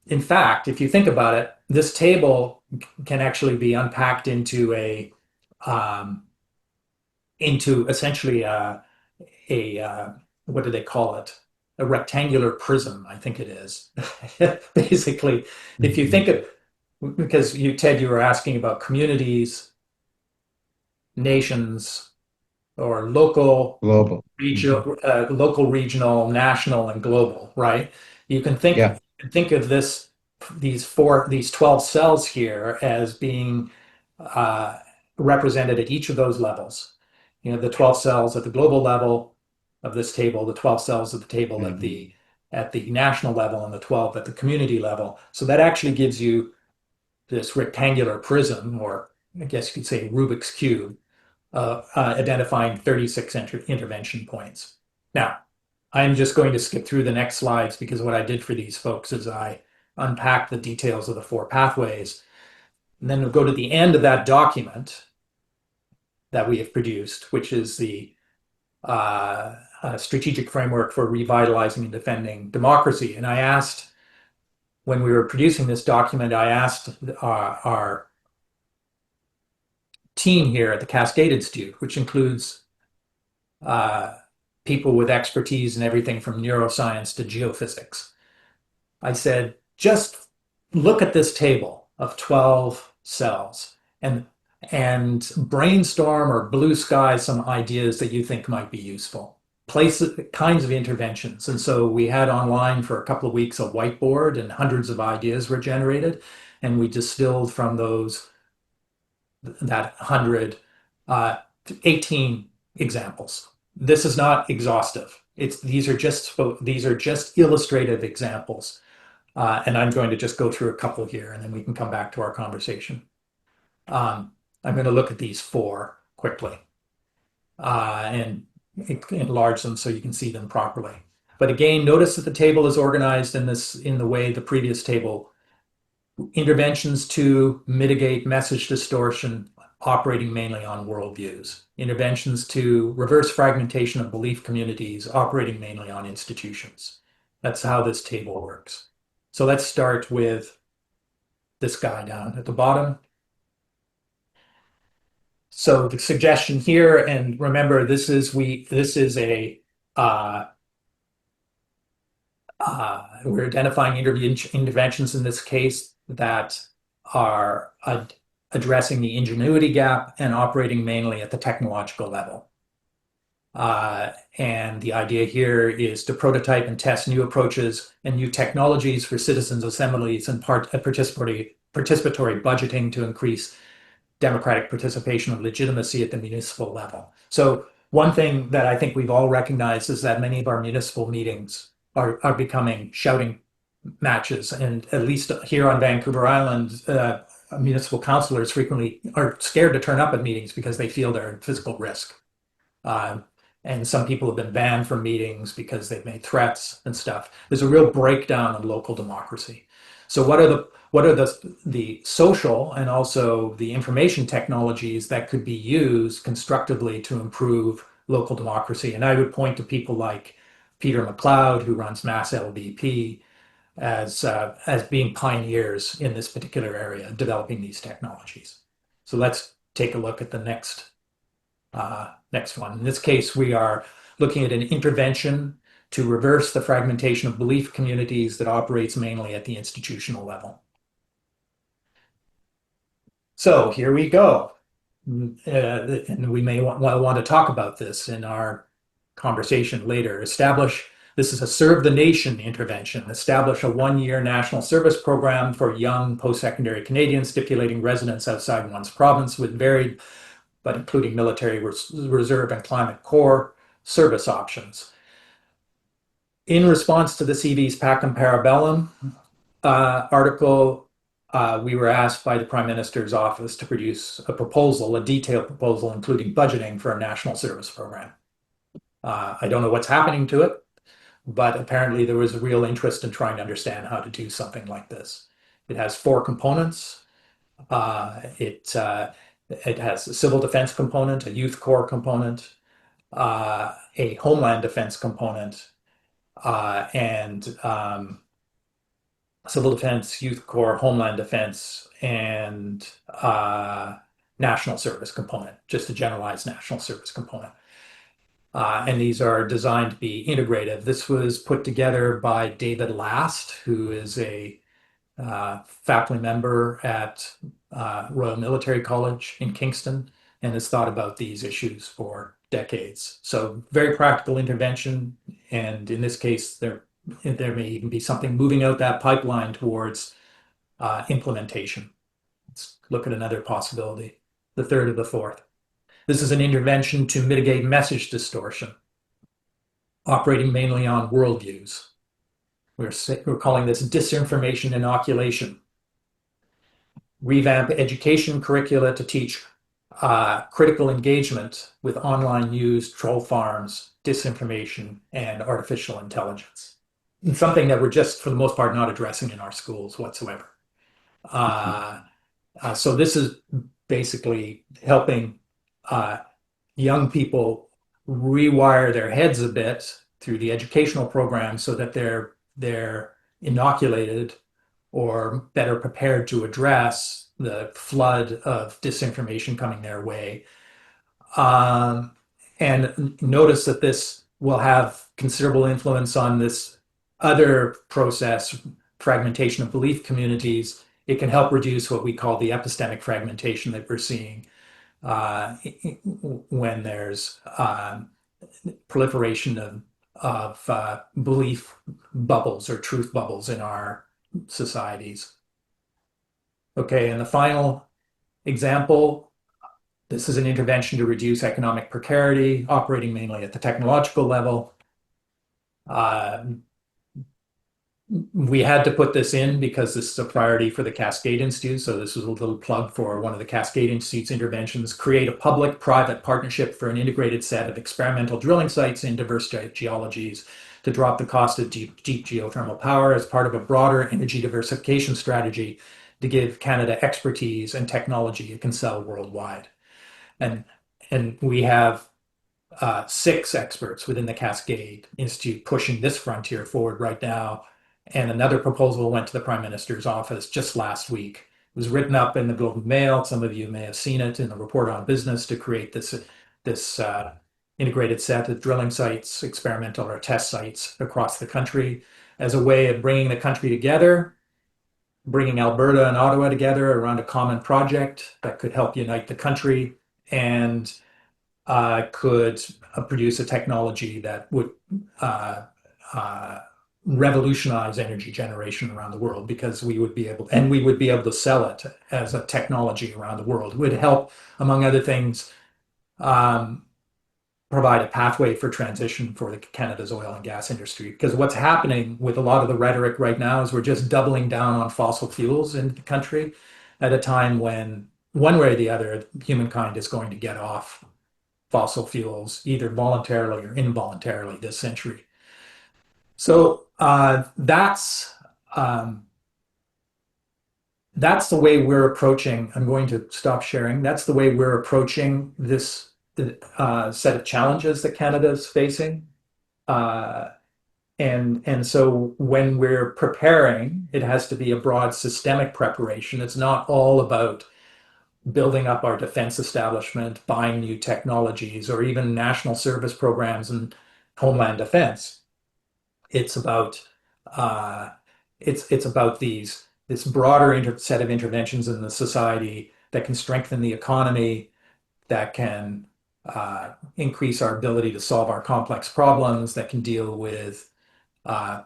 B: In fact, if you think about it, this table can actually be unpacked into essentially what do they call it? A rectangular prism, I think it is. Basically, if you think of, because Ted, you were asking about communities, nations, or local,
A: Global.
B: regional, national, and global, right? You can think
A: Yeah.
B: of these 12 cells here as being represented at each of those levels. You know, the 12 cells at the global level of this table, the 12 cells at the table at the national level, and the 12 at the community level. So that actually gives you this rectangular prism, or I guess you could say Rubik's Cube, identifying 36 intervention points. Now, I'm just going to skip through the next slides, because what I did for these folks is I unpacked the details of the four pathways. And then we'll go to the end of that document that we have produced, which is the strategic framework for revitalizing and defending democracy. And I asked, when we were producing this document, I asked our team here at the Cascades Institute, which includes people with expertise in everything from neuroscience to geophysics. I said, just look at this table of 12 cells and brainstorm or blue sky some ideas that you think might be useful. Kinds of interventions. And so we had online for a couple of weeks a whiteboard, and hundreds of ideas were generated. And we distilled from that 100, 18 examples. This is not exhaustive. These are just illustrative examples. And I'm going to just go through a couple here, and then we can come back to our conversation. I'm going to look at these four quickly and enlarge them so you can see them properly. But again, notice that the table is organized in the way the previous table. Interventions to mitigate message distortion, operating mainly on worldviews. Interventions to reverse fragmentation of belief communities, operating mainly on institutions. That's how this table works. So let's start with this guy down at the bottom. So the suggestion here, and remember, this is a we're identifying interventions in this case that are addressing the ingenuity gap and operating mainly at the technological level. And the idea here is to prototype and test new approaches and new technologies for citizens' assemblies and participatory budgeting to increase democratic participation and legitimacy at the municipal level. So one thing that I think we've all recognized is that many of our municipal meetings are becoming shouting matches. And at least here on Vancouver Island, municipal councilors frequently are scared to turn up at meetings because they feel they're at physical risk. And some people have been banned from meetings because they've made threats and stuff. There's a real breakdown of local democracy. So what are the social and also the information technologies that could be used constructively to improve local democracy? And I would point to people like Peter McLeod, who runs Mass LDP, as being pioneers in this particular area, developing these technologies. So let's take a look at the next one. In this case, we are looking at an intervention to reverse the fragmentation of belief communities that operates mainly at the institutional level. So here we go. And we may want to talk about this in our conversation later. This is a Serve the Nation intervention. Establish a one-year national service program for young post-secondary Canadians stipulating residence outside one's province with varied, but including military reserve and climate corps service options. In response to the CV's Pacem Parabellum article, we were asked by the Prime Minister's office to produce a detailed proposal, including budgeting for a national service program. I don't know what's happening to it, but apparently there was a real interest in trying to understand how to do something like this. It has 4 components. It has a civil defense component, a youth corps component, a homeland defense component, and civil defense, youth corps, homeland defense, and national service component, just a generalized national service component. And these are designed to be integrative. This was put together by David Last, who is a faculty member at Royal Military College in Kingston and has thought about these issues for decades. So very practical intervention. And in this case, there may even be something moving out that pipeline towards implementation. Let's look at another possibility, the third or the fourth. This is an intervention to mitigate message distortion, operating mainly on worldviews. We're calling this disinformation inoculation. Revamp education curricula to teach critical engagement with online news, troll farms, disinformation, and artificial intelligence. And something that we're just, for the most part, not addressing in our schools whatsoever. So this is basically helping young people rewire their heads a bit through the educational program so that they're inoculated or better prepared to address the flood of disinformation coming their way. And notice that this will have considerable influence on this other process, fragmentation of belief communities. It can help reduce what we call the epistemic fragmentation that we're seeing when there's proliferation of belief bubbles or truth bubbles in our societies. Okay, and the final example, this is an intervention to reduce economic precarity, operating mainly at the technological level. We had to put this in because this is a priority for the Cascade Institute. So this was a little plug for one of the Cascade Institute's interventions: create a public-private partnership for an integrated set of experimental drilling sites in diverse geologies to drop the cost of deep geothermal power as part of a broader energy diversification strategy to give Canada expertise and technology it can sell worldwide. And we have six experts within the Cascade Institute pushing this frontier forward right now. And another proposal went to the Prime Minister's office just last week. It was written up in the Globe and Mail. Some of you may have seen it in the Report on Business to create this integrated set of drilling sites, experimental or test sites across the country as a way of bringing the country together, bringing Alberta and Ottawa together around a common project that could help unite the country and could produce a technology that would uh, uh, revolutionize energy generation around the world because we would be able to sell it as a technology around the world. It would help, among other things, um, provide a pathway for transition for Canada's oil and gas industry. Because what's happening with a lot of the rhetoric right now is we're just doubling down on fossil fuels in the country at a time when one way or the other, humankind is going to get off fossil fuels, either voluntarily or involuntarily this century. So that's the way we're approaching. I'm going to stop sharing. That's the way we're approaching this set of challenges that Canada is facing. Uh, and so when we're preparing, it has to be a broad systemic preparation. It's not all about building up our defense establishment, buying new technologies, or even national service programs and homeland defense. It's about uh, it's about this broader set of interventions in the society that can strengthen the economy, that can increase our ability to solve our complex problems, that can deal with uh,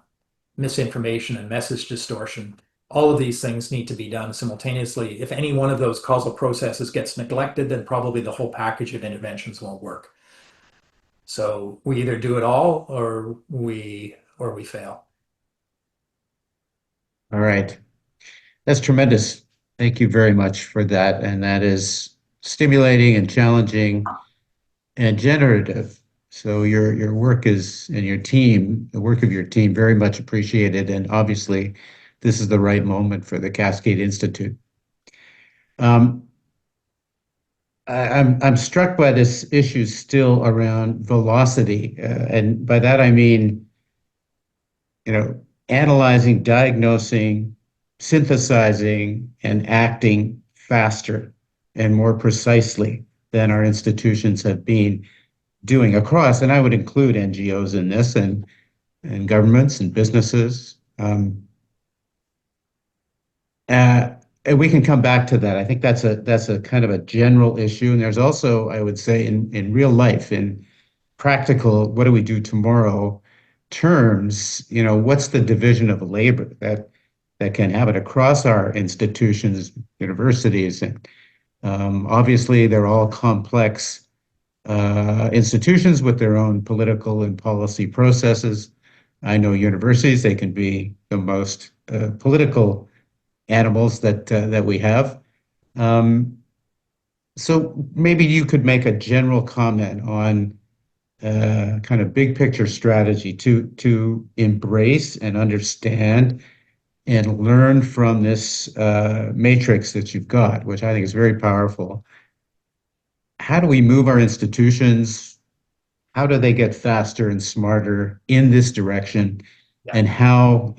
B: misinformation and message distortion. All of these things need to be done simultaneously. If any one of those causal processes gets neglected, then probably the whole package of interventions won't work. So we either do it all or we fail.
A: All right. That's tremendous. Thank you very much for that. And that is stimulating and challenging and generative. So your work is and your team, the work of your team, very much appreciated. And obviously, this is the right moment for the Cascade Institute. Um, I'm struck by this issue still around velocity, and by that I mean, analyzing, diagnosing, synthesizing, and acting faster and more precisely than our institutions have been doing across, and I would include NGOs in this, and governments and businesses. And we can come back to that. I think that's a kind of a general issue. And there's also, I would say, in real life, in practical, what do we do tomorrow terms, what's the division of labor that can happen across our institutions, universities, and obviously they're all complex institutions with their own political and policy processes. I know universities, they can be the most political animals that we have. Um, so maybe you could make a general comment on kind of big picture strategy to embrace and understand and learn from this matrix that you've got, which I think is very powerful. How do we move our institutions? How do they get faster and smarter in this direction?
B: Yeah.
A: And how,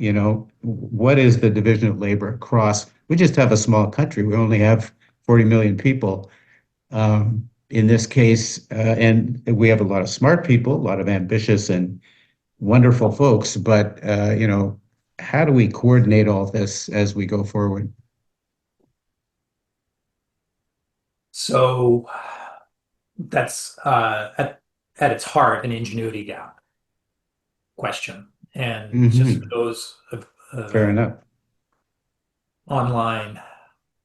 A: what is the division of labor across? We just have a small country. We only have 40 million people in this case. And we have a lot of smart people, a lot of ambitious and wonderful folks. But, how do we coordinate all this as we go forward?
B: So that's at its heart an ingenuity gap question. And just for
A: Hmm.
B: those
A: Fair enough.
B: online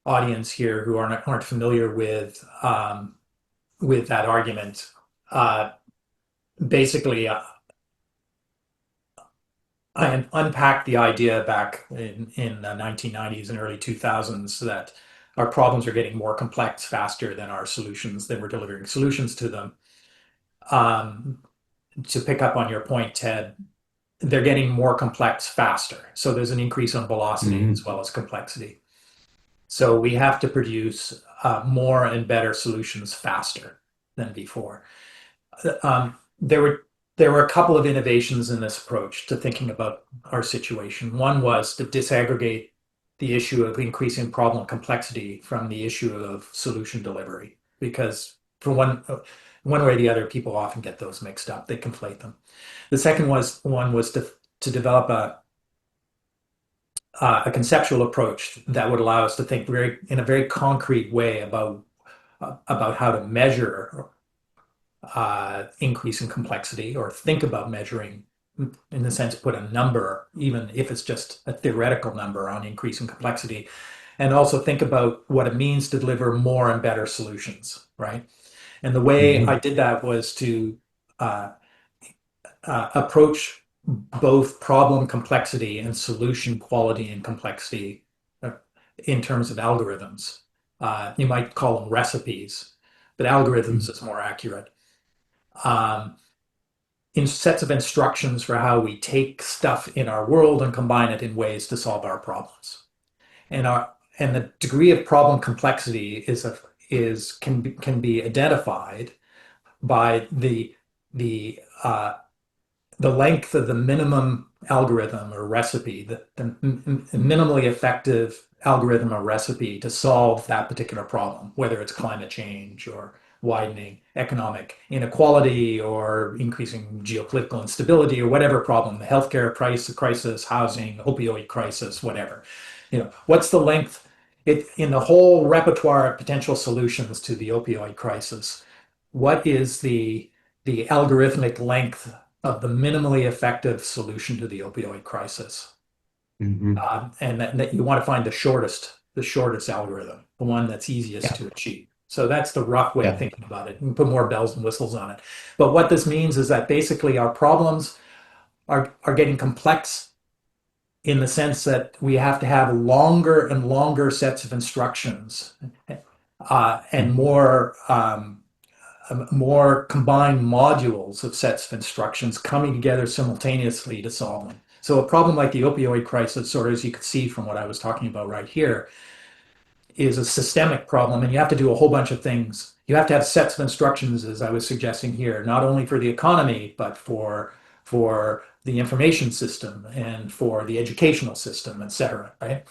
B: audience here who aren't familiar with that argument, uh, basically, I unpacked the idea back in the 1990s and early 2000s that our problems are getting more complex faster than our solutions, than we're delivering solutions to them. Um, to pick up on your point, Ted, they're getting more complex faster. So there's an increase on velocity as
A: Hmm.
B: well as complexity. So we have to produce more and better solutions faster than before. There were a couple of innovations in this approach to thinking about our situation. One was to disaggregate the issue of increasing problem complexity from the issue of solution delivery, because for one way or the other, people often get those mixed up. They conflate them. The second one was to develop a conceptual approach that would allow us to think in a very concrete way about how to measure increase in complexity, or think about measuring, in the sense, put a number, even if it's just a theoretical number, on increase in complexity, and also think about what it means to deliver more and better solutions, right? And the way I
A: Mhm.
B: did that was to uh, approach both problem complexity and solution quality and complexity uh, in terms of algorithms. You might call them recipes, but algorithms is more accurate. Um, in sets of instructions for how we take stuff in our world and combine it in ways to solve our problems. And our and the degree of problem complexity can be identified by the length of the minimum algorithm or recipe, the minimally effective algorithm or recipe to solve that particular problem, whether it's climate change or widening economic inequality or increasing geopolitical instability or whatever problem, the healthcare crisis, housing, opioid crisis, whatever. What's the length in the whole repertoire of potential solutions to the opioid crisis? What is the algorithmic length of the minimally effective solution to the opioid crisis?
A: Mhm.
B: And that you want to find the shortest algorithm, the one that's easiest
A: Yeah,
B: to achieve. So that's the rough way of
A: yeah,
B: thinking about it. You can put more bells and whistles on it. But what this means is that basically our problems are getting complex in the sense that we have to have longer and longer sets of instructions, and
A: Mhm.
B: more combined modules of sets of instructions coming together simultaneously to solve them. So a problem like the opioid crisis, sort of as you could see from what I was talking about right here, is a systemic problem, and you have to do a whole bunch of things. You have to have sets of instructions, as I was suggesting here, not only for the economy, but for the information system and for the educational system, et cetera, right?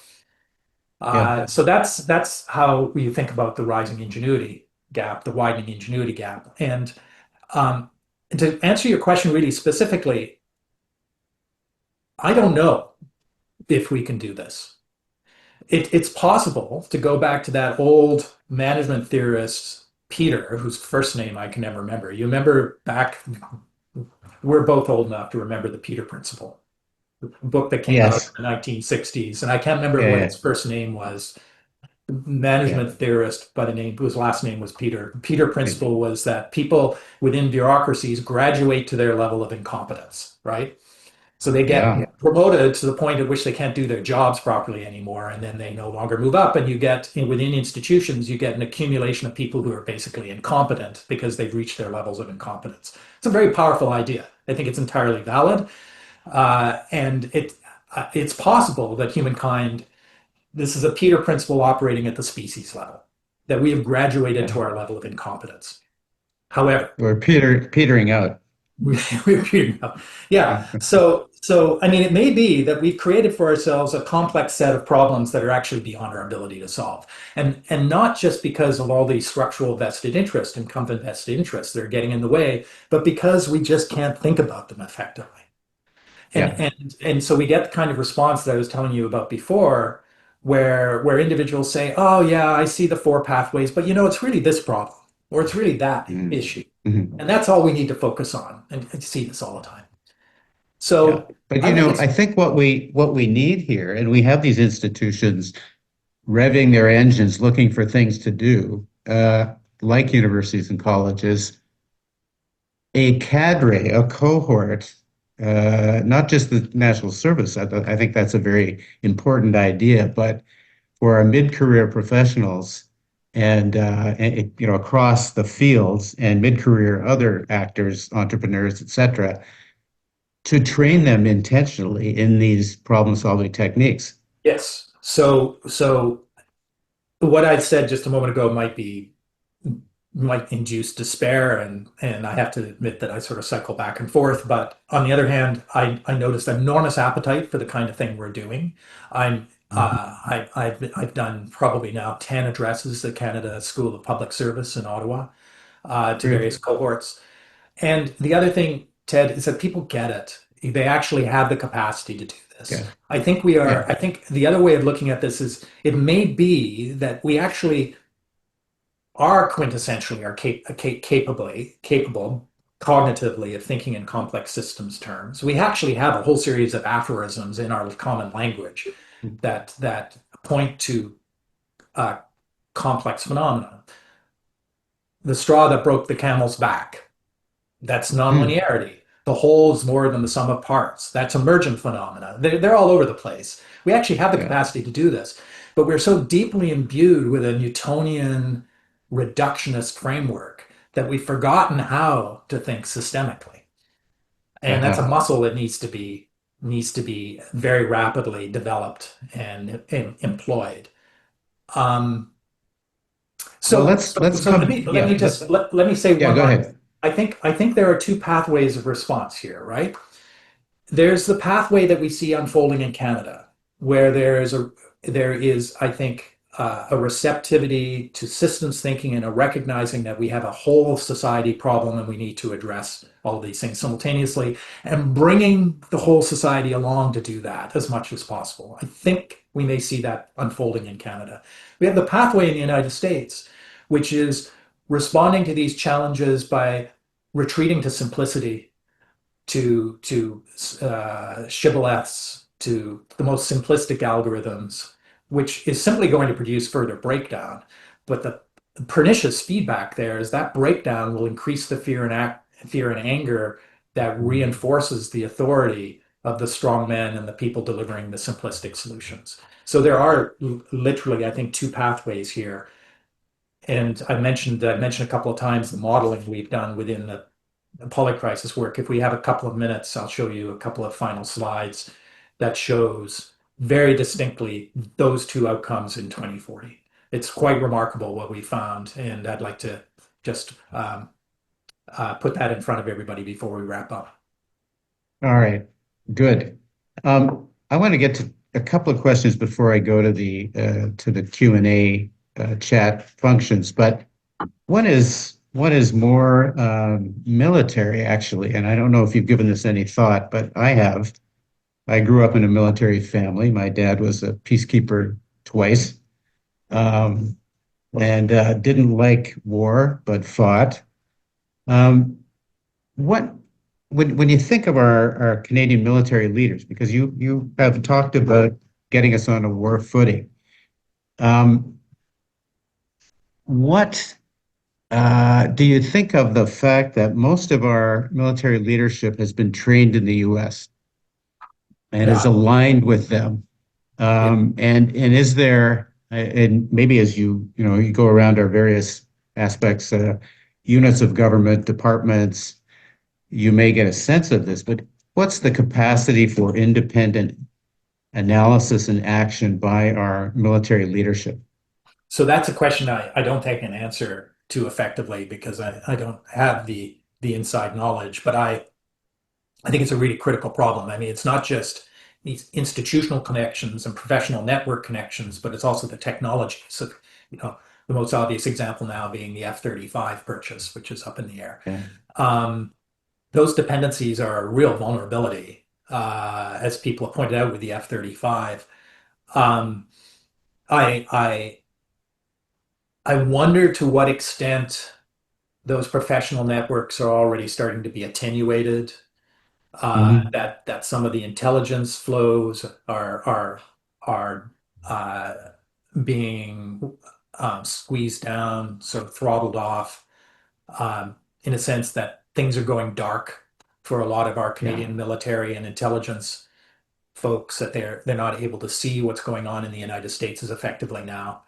A: yeah.
B: So that's how we think about the rising ingenuity gap, the widening ingenuity gap. And um, to answer your question really specifically, I don't know if we can do this. It's possible to go back to that old management theorist, Peter, whose first name I can never remember. You remember back, we're both old enough to remember the Peter Principle, the book that came out in
A: Yes.
B: the 1960s. And I can't remember
A: Yeah,
B: what
A: yeah,
B: his first name was.
A: yeah.
B: Management theorist by the name, whose last name was Peter. Peter
A: It-
B: Principle was that people within bureaucracies graduate to their level of incompetence, right? So they
A: Yeah.
B: get promoted to the point at which they can't do their jobs properly anymore, and then they no longer move up. And you get within institutions, you get an accumulation of people who are basically incompetent because they've reached their levels of incompetence. It's a very powerful idea. I think it's entirely valid, and it's possible that humankind, this is a Peter principle operating at the species level, that we have graduated
A: Yeah.
B: to our level of incompetence. However,
A: We're petering out.
B: yeah. So I mean, it may be that we've created for ourselves a complex set of problems that are actually beyond our ability to solve, and not just because of all the structural vested interest, incumbent vested interests that are getting in the way, but because we just can't think about them effectively. And
A: Yeah.
B: and so we get the kind of response that I was telling you about before, where individuals say, "Oh yeah, I see the four pathways, but it's really this problem, or it's really that
A: Mhm.
B: issue."
A: Mhm.
B: And that's all we need to focus on. And I see this all the time.
A: Yeah.
B: So
A: But
B: I think
A: I
B: it's,
A: think what we need here, and we have these institutions revving their engines, looking for things to do, like universities and colleges, a cadre, a cohort, not just the national service. I think that's a very important idea, but for our mid-career professionals and across the fields and mid-career other actors, entrepreneurs, etc., to train them intentionally in these problem-solving techniques.
B: yes. So what I said just a moment ago might induce despair, and I have to admit that I sort of cycle back and forth. But on the other hand, I noticed enormous appetite for the kind of thing we're doing. I'm
A: Mhm.
B: I've done probably now 10 addresses at Canada School of Public Service in Ottawa to various
A: Good.
B: cohorts. And the other thing, Ted, is that people get it. They actually have the capacity to do this.
A: Yeah.
B: I
A: Yeah.
B: think the other way of looking at this is it may be that we actually are quintessentially are capable cognitively of thinking in complex systems terms. We actually have a whole series of aphorisms in our common language that point to complex phenomena. The straw that broke the camel's back. That's
A: Mm.
B: nonlinearity. The whole is more than the sum of parts. That's emergent phenomena. They're all over the place. We actually have the
A: Yeah.
B: capacity to do this, but we're so deeply imbued with a Newtonian reductionist framework that we've forgotten how to think systemically. And that's a
A: Uh-huh.
B: muscle that needs to be very rapidly developed and employed. Um,
A: Well,
B: so,
A: let's
B: so
A: come.
B: let
A: Yeah.
B: me just let me say
A: Yeah.
B: one
A: Go
B: more.
A: ahead.
B: I think there are two pathways of response here, right? There's the pathway that we see unfolding in Canada, where there is, I think, a receptivity to systems thinking and a recognizing that we have a whole society problem and we need to address all of these things simultaneously, and bringing the whole society along to do that as much as possible. I think we may see that unfolding in Canada. We have the pathway in the United States, which is responding to these challenges by retreating to simplicity, to shibboleths, to the most simplistic algorithms, which is simply going to produce further breakdown. But the pernicious feedback there is that breakdown will increase the fear and anger that reinforces the authority of the strong men and the people delivering the simplistic solutions. So there are literally, I think, two pathways here. And I mentioned a couple of times the modeling we've done within the polycrisis work. If we have a couple of minutes, I'll show you a couple of final slides that shows very distinctly those two outcomes in 2040. It's quite remarkable what we found, and I'd like to just put that in front of everybody before we wrap up.
A: All right. Good. I want to get to a couple of questions before I go to the Q&A chat functions, but one is more military actually, and I don't know if you've given this any thought, but I have. I grew up in a military family. My dad was a peacekeeper twice, um, and didn't like war, but fought. Um, what when you think of our Canadian military leaders, because you have talked about getting us on a war footing, um, what do you think of the fact that most of our military leadership has been trained in the U.S. and is
B: Yeah,
A: aligned with them?
B: yeah.
A: And is there, and maybe as you know, you go around our various aspects, units of government, departments, you may get a sense of this, but what's the capacity for independent analysis and action by our military leadership?
B: So that's a question I don't think I can answer too effectively because I don't have the inside knowledge, but I think it's a really critical problem. I mean, it's not just these institutional connections and professional network connections, but it's also the technology. So, you know, the most obvious example now being the F-35 purchase, which is up in the air.
A: Yeah.
B: Um, those dependencies are a real vulnerability, as people have pointed out with the F-35. Um, I, I, I wonder to what extent those professional networks are already starting to be attenuated,
A: Mhm.
B: that some of the intelligence flows are uh, being squeezed down, sort of throttled off, in a sense that things are going dark for a lot of our
A: Yeah.
B: Canadian military and intelligence folks, that they're not able to see what's going on in the United States as effectively now.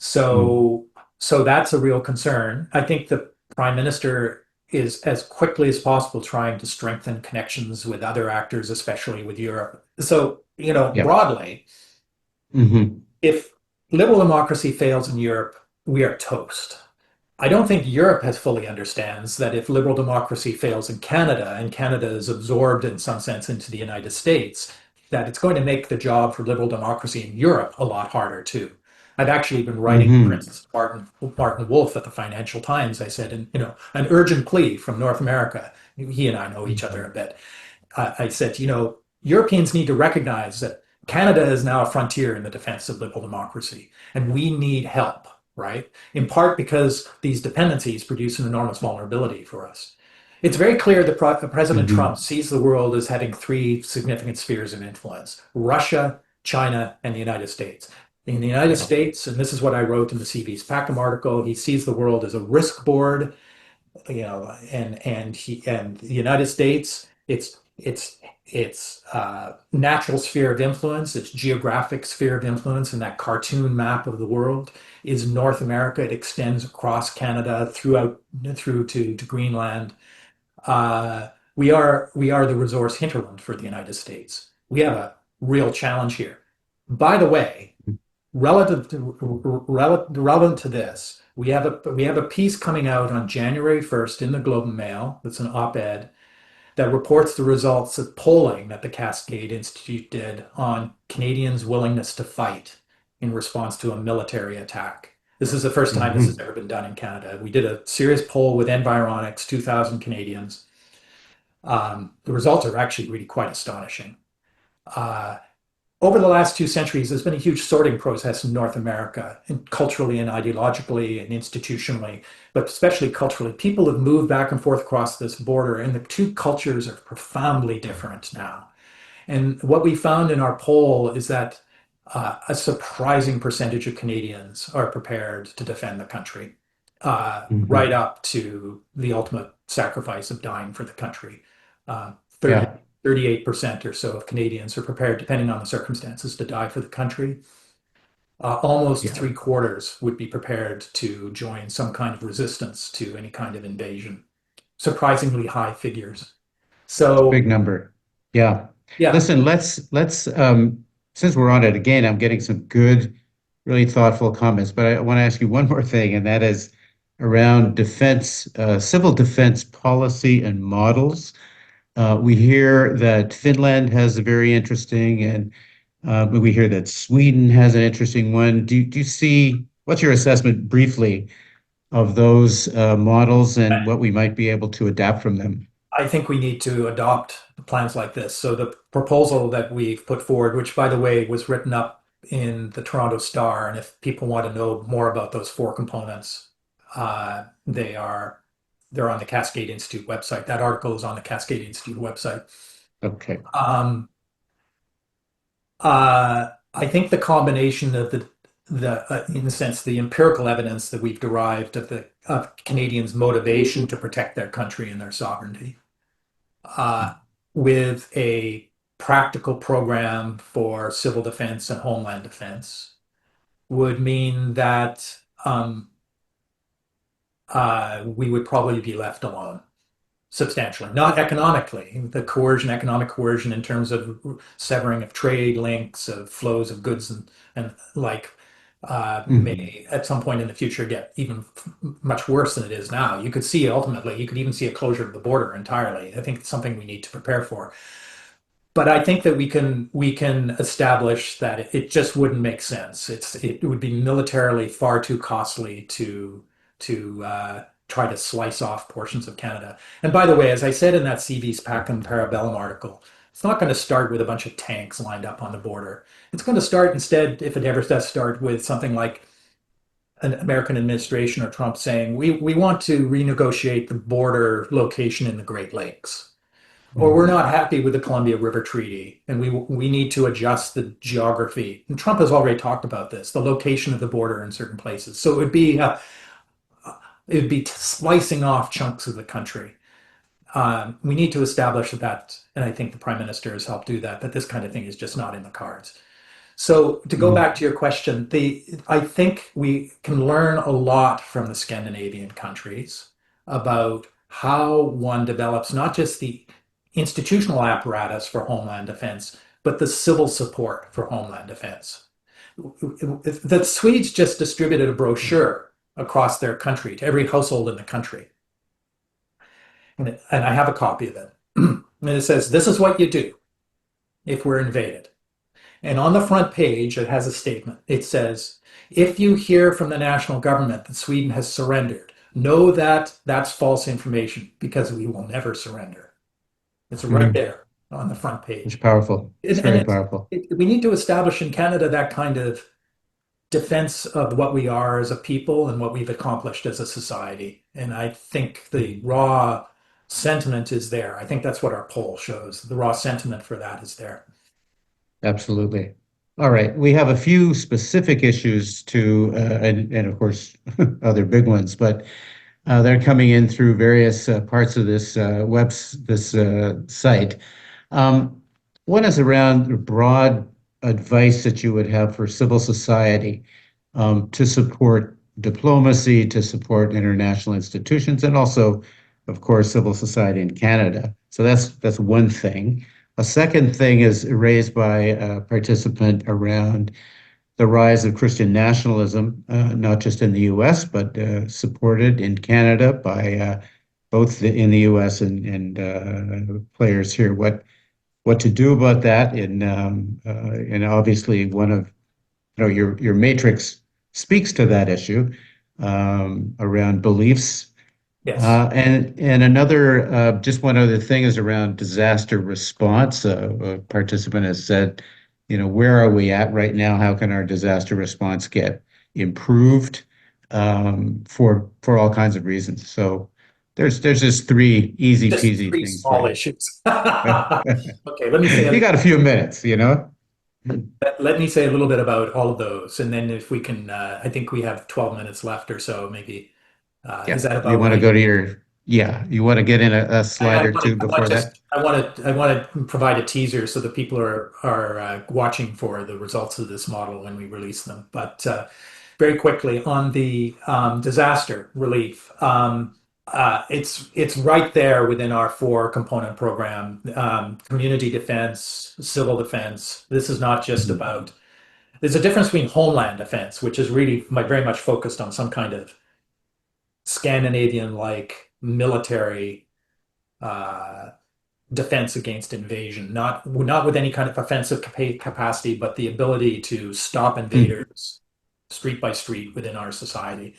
A: Mm.
B: So that's a real concern. I think the prime minister is as quickly as possible trying to strengthen connections with other actors, especially with Europe. So, you know,
A: Yep.
B: broadly,
A: Hmm.
B: if liberal democracy fails in Europe, we are toast. I don't think Europe has fully understands that if liberal democracy fails in Canada and Canada is absorbed in some sense into the United States, that it's going to make the job for liberal democracy in Europe a lot harder too. I've actually been writing to
A: Hmm.
B: Princess Martin Wolf at the Financial Times. I said, and an urgent plea from North America. He and I know each other a bit. I said, Europeans need to recognize that Canada is now a frontier in the defense of liberal democracy, and we need help, right? In part because these dependencies produce an enormous vulnerability for us. It's very clear that President Trump
A: Hmm.
B: sees the world as having three significant spheres of influence: Russia, China, and the United States. In the United
A: Yeah.
B: States, and this is what I wrote in the CV's Packham article, he sees the world as a risk board, and the United States, its natural sphere of influence, its geographic sphere of influence, and that cartoon map of the world is North America. It extends across Canada through to Greenland. We are the resource hinterland for the United States. We have a real challenge here. By the way, relevant to this, we have a piece coming out on January 1st in the Globe and Mail. That's an op-ed that reports the results of polling that the Cascade Institute did on Canadians' willingness to fight in response to a military attack. This is the first time this has
A: Hmm.
B: ever been done in Canada. We did a serious poll with Environics, 2,000 Canadians. The results are actually really quite astonishing. Uh, Over the last 2 centuries, there's been a huge sorting process in North America, and culturally and ideologically and institutionally, but especially culturally. People have moved back and forth across this border, and the two cultures are profoundly different now. And what we found in our poll is that a surprising percentage of Canadians are prepared to defend the country, right
A: Hmm.
B: up to the ultimate sacrifice of dying for the country. Uh, 30,
A: Yeah.
B: 38% or so of Canadians are prepared, depending on the circumstances, to die for the country. Almost
A: Yeah.
B: three-quarters would be prepared to join some kind of resistance to any kind of invasion. Surprisingly high figures.
A: It's a
B: So,
A: big number. Yeah.
B: yeah,
A: Listen, let's since we're on it again, I'm getting some good, really thoughtful comments, but I want to ask you one more thing, and that is around defense, civil defense policy and models. We hear that Finland has a very interesting, and we hear that Sweden has an interesting one. Do you see, what's your assessment briefly of those models and what we might be able to adapt from them?
B: I think we need to adopt plans like this. So the proposal that we've put forward, which by the way was written up in the Toronto Star, and if people want to know more about those four components, they're on the Cascade Institute website. That article is on the Cascade Institute website.
A: Okay.
B: Um, I think the combination of in a sense, the empirical evidence that we've derived of Canadians' motivation to protect their country and their sovereignty, uh, with a practical program for civil defense and homeland defense would mean that we would probably be left alone substantially, not economically. The coercion, economic coercion in terms of severing of trade links, of flows of goods and like
A: Hmm.
B: may at some point in the future get even much worse than it is now. You could see ultimately, you could even see a closure of the border entirely. I think it's something we need to prepare for. But I think that we can establish that it just wouldn't make sense. It would be militarily far too costly to try to slice off portions of Canada. And by the way, as I said in that CV's Packham Parabellum article, it's not going to start with a bunch of tanks lined up on the border. It's going to start instead, if it ever does start, with something like an American administration or Trump saying, we want to renegotiate the border location in the Great Lakes, or we're
A: Hmm.
B: not happy with the Columbia River Treaty, and we need to adjust the geography. And Trump has already talked about this, the location of the border in certain places. So it would be slicing off chunks of the country. We need to establish that, and I think the Prime Minister has helped do that. That this kind of thing is just not in the cards. So to go back to your question, I think we can learn a lot from the Scandinavian countries about how one develops not just the institutional apparatus for homeland defense, but the civil support for homeland defense. the Swedes just distributed a brochure across their country to every household in the country. And I have a copy of it. And it says, this is what you do if we're invaded. And on the front page, it has a statement. It says, if you hear from the national government that Sweden has surrendered, know that that's false information because we will never surrender. It's right
A: Mm,
B: there on the front
A: it's
B: page.
A: powerful. It's
B: And
A: very powerful.
B: we need to establish in Canada that kind of defense of what we are as a people and what we've accomplished as a society. And I think the raw sentiment is there. I think that's what our poll shows. The raw sentiment for that is there.
A: Absolutely. All right. We have a few specific issues to, and of course, other big ones, but they're coming in through various parts of this this site. Um, One is around the broad advice that you would have for civil society to support diplomacy, to support international institutions, and also, of course, civil society in Canada. So that's one thing. A second thing is raised by a participant around the rise of Christian nationalism, not just in the U.S., but supported in Canada by both in the U.S. and players here. What to do about that? And obviously, one of your matrix speaks to that issue around beliefs.
B: Yes.
A: And another, just one other thing is around disaster response. A participant has said, where are we at right now? How can our disaster response get improved for all kinds of reasons? So there's just three easy
B: Just
A: peasy
B: three
A: things for
B: small
A: you.
B: issues.
A: You
B: Okay, let me say
A: got a few minutes, you know?
B: let me say a little bit about all of those, and then if we can, I think we have 12 minutes left or so, maybe. Is
A: Yeah.
B: that
A: You
B: about
A: want to
B: right?
A: go to yeah, you want to get in a slide or two
B: I want
A: before that?
B: just I want to provide a teaser so that people are watching for the results of this model when we release them. But very quickly on the disaster relief, it's right there within our four component program: community defense, civil defense. This is not just
A: Mhm.
B: about. There's a difference between homeland defense, which is really very much focused on some kind of Scandinavian-like military uh, defense against invasion, not with any kind of offensive capacity, but the ability to stop
A: Mm.
B: invaders street by street within our society.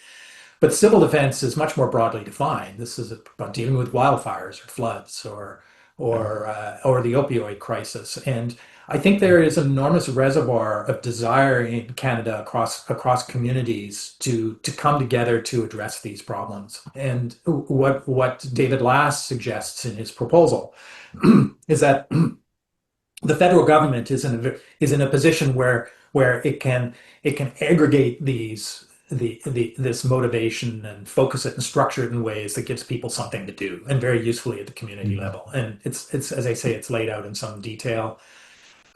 B: But civil defense is much more broadly defined. This is about dealing with wildfires or floods or the opioid crisis. And I think there is an enormous reservoir of desire in Canada across communities to come together to address these problems. And what David Lass suggests in his proposal is that the federal government is in a position where it can aggregate this motivation and focus it and structure it in ways that gives people something to do and very usefully at the community
A: Mm.
B: level. And it's as I say, it's laid out in some detail.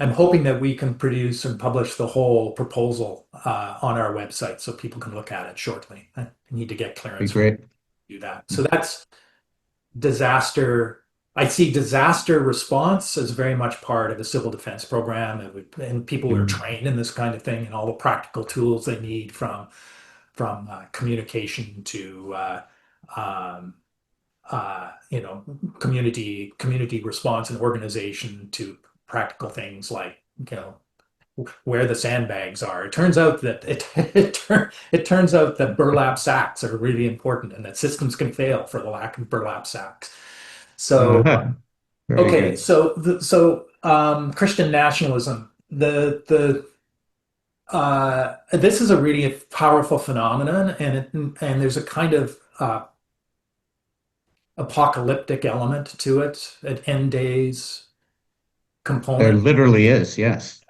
B: I'm hoping that we can produce and publish the whole proposal on our website so people can look at it shortly. I need to get
A: Be
B: clearance from
A: great.
B: do that. So that's disaster. I see disaster response as very much part of the civil defense program, and people are
A: Mm.
B: trained in this kind of thing and all the practical tools they need from communication to um, community response and organization to practical things like where the sandbags are. It turns out that it turns out that burlap sacks are really important and that systems can fail for the lack of burlap sacks. So
A: Uh-huh. Very
B: okay,
A: good.
B: so Christian nationalism, the this is a really powerful phenomenon, and there's a kind of apocalyptic element to it, an end days
A: There
B: component,
A: literally is, yes.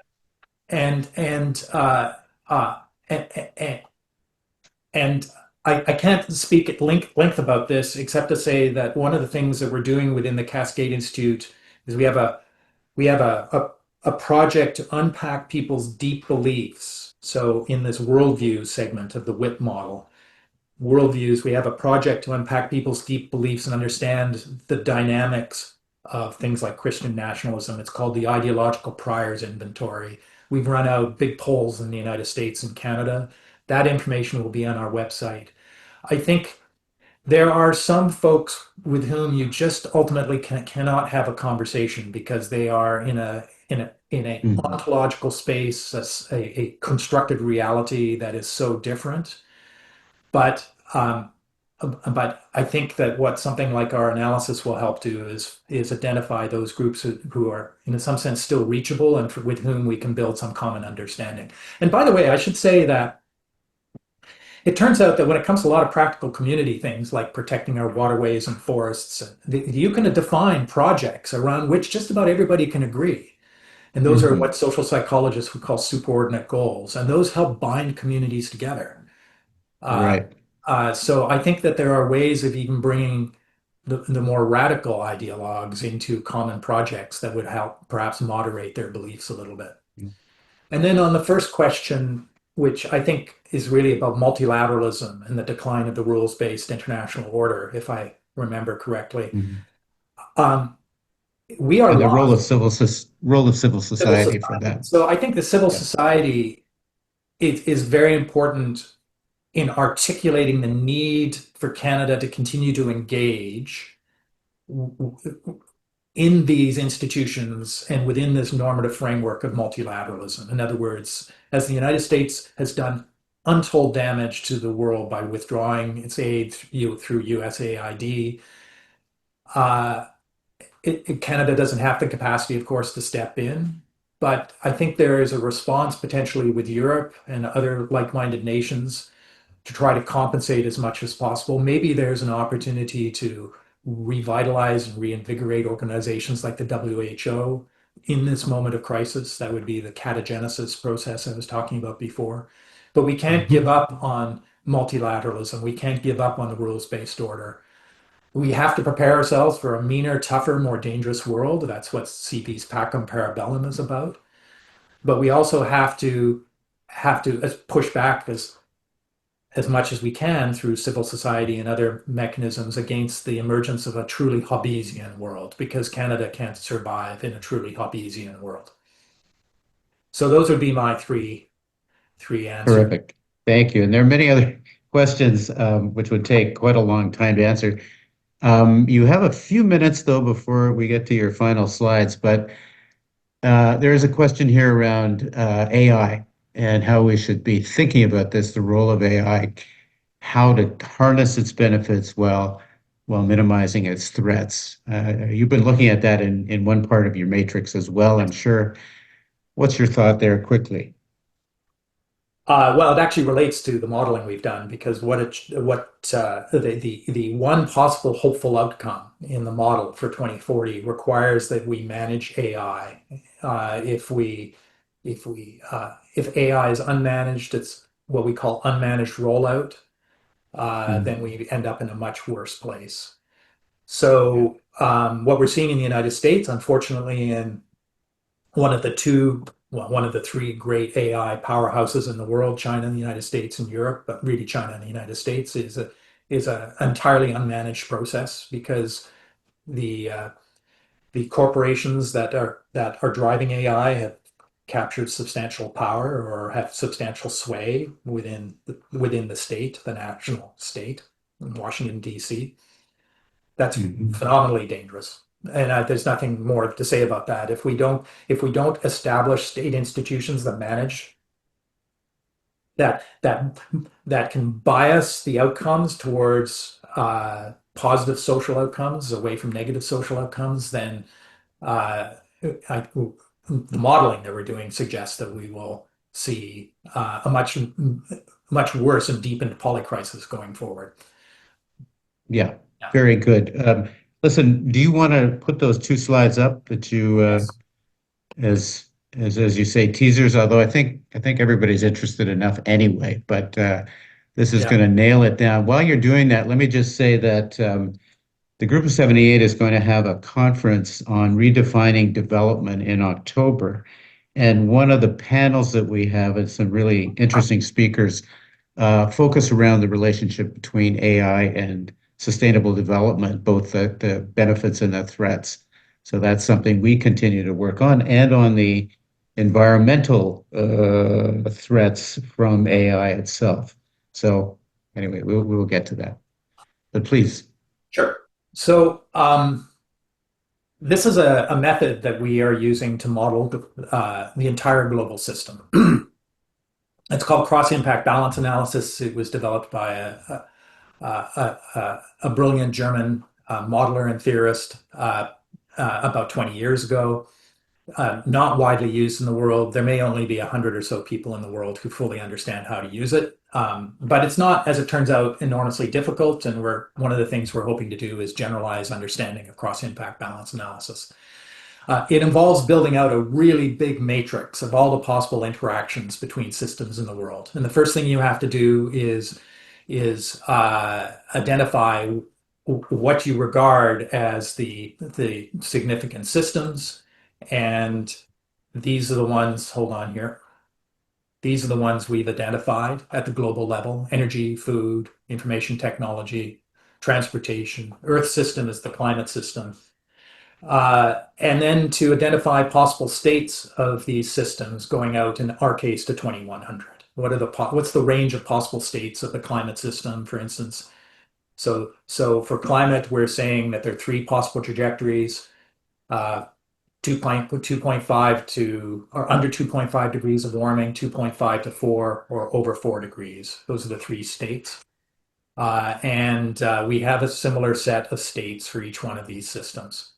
B: and uh, and, and I can't speak at length about this except to say that one of the things that we're doing within the Cascade Institute is we have a project to unpack people's deep beliefs. So in this worldview segment of the WIP model, worldviews, we have a project to unpack people's deep beliefs and understand the dynamics of things like Christian nationalism. It's called the Ideological Priors Inventory. We've run out big polls in the United States and Canada. That information will be on our website. I think there are some folks with whom you just ultimately cannot have a conversation because they are in a
A: Mhm.
B: ontological space, a constructed reality that is so different. But but I think that what something like our analysis will help do is identify those groups who are, in some sense, still reachable and with whom we can build some common understanding. And by the way, I should say that it turns out that when it comes to a lot of practical community things like protecting our waterways and forests, you can define projects around which just about everybody can agree. And those are
A: Mhm.
B: what social psychologists would call superordinate goals. And those help bind communities together. Uh,
A: Right.
B: so I think that there are ways of even bringing the more radical ideologues into common projects that would help perhaps moderate their beliefs a little bit. And then on the first question, which I think is really about multilateralism and the decline of the rules-based international order, if I remember correctly,
A: Mhm.
B: um, we are
A: And the
B: lost.
A: role of civil
B: Civil
A: society for
B: society.
A: that.
B: So I think the civil
A: Yeah.
B: society is very important in articulating the need for Canada to continue to engage in these institutions and within this normative framework of multilateralism. In other words, as the United States has done untold damage to the world by withdrawing its aid through USAID, uh, Canada doesn't have the capacity, of course, to step in. But I think there is a response potentially with Europe and other like-minded nations to try to compensate as much as possible. Maybe there's an opportunity to revitalize and reinvigorate organizations like the WHO in this moment of crisis. That would be the catagenesis process I was talking about before. But we can't give
A: Mhm.
B: up on multilateralism. We can't give up on the rules-based order. We have to prepare ourselves for a meaner, tougher, more dangerous world. That's what CP's Pacem Parabellum is about. But we also have to push back as much as we can through civil society and other mechanisms against the emergence of a truly Hobbesian world, because Canada can't survive in a truly Hobbesian world. So those would be my three answers.
A: Terrific. Thank you. And there are many other questions which would take quite a long time to answer. You have a few minutes though before we get to your final slides, but there is a question here around AI and how we should be thinking about this, the role of AI, how to harness its benefits while minimizing its threats. You've been looking at that in one part of your matrix as well, I'm sure. What's your thought there quickly?
B: Well, it actually relates to the modeling we've done because the one possible hopeful outcome in the model for 2040 requires that we manage AI. If AI is unmanaged, it's what we call unmanaged rollout. Then
A: Mhm.
B: we end up in a much worse place. So what we're seeing in the United States, unfortunately, in one of the three great AI powerhouses in the world, China and the United States and Europe, but really China and the United States is a entirely unmanaged process because the uh, the corporations that are driving AI have captured substantial power or have substantial sway within the state, the national state, in Washington, D.C. That's
A: Mhm.
B: phenomenally dangerous. And there's nothing more to say about that. If we don't establish state institutions that manage that can bias the outcomes towards positive social outcomes away from negative social outcomes, then uh, the modeling that we're doing suggests that we will see a much worse and deepened polycrisis going forward.
A: Yeah,
B: Yeah.
A: very good. Listen, do you want to put those two slides up that you
B: Yes.
A: as as you say teasers? Although I think everybody's interested enough anyway, but this is
B: Yeah.
A: going to nail it down. While you're doing that, let me just say that the Group of 78 is going to have a conference on redefining development in October. And one of the panels that we have is some really interesting speakers focus around the relationship between AI and sustainable development, both the benefits and the threats. So that's something we continue to work on, and on the environmental threats from AI itself. So anyway, we'll get to that. But please.
B: Sure. So this is a method that we are using to model the entire global system. It's called cross-impact balance analysis. It was developed by a brilliant German modeler and theorist about 20 years ago. Not widely used in the world. There may only be 100 or so people in the world who fully understand how to use it. But it's not, as it turns out, enormously difficult. And one of the things we're hoping to do is generalize understanding of cross-impact balance analysis. It involves building out a really big matrix of all the possible interactions between systems in the world. And the first thing you have to do is identify what you regard as the significant systems. And these are the ones, hold on here. These are the ones we've identified at the global level: energy, food, information technology, transportation. Earth system is the climate system. And then to identify possible states of these systems going out, in our case, to 2100. What's the range of possible states of the climate system, for instance? So for climate, we're saying that there are three possible trajectories, 2.5 to, or under 2.5 degrees of warming, 2.5 to 4, or over 4 degrees. Those are the three states. And we have a similar set of states for each one of these systems.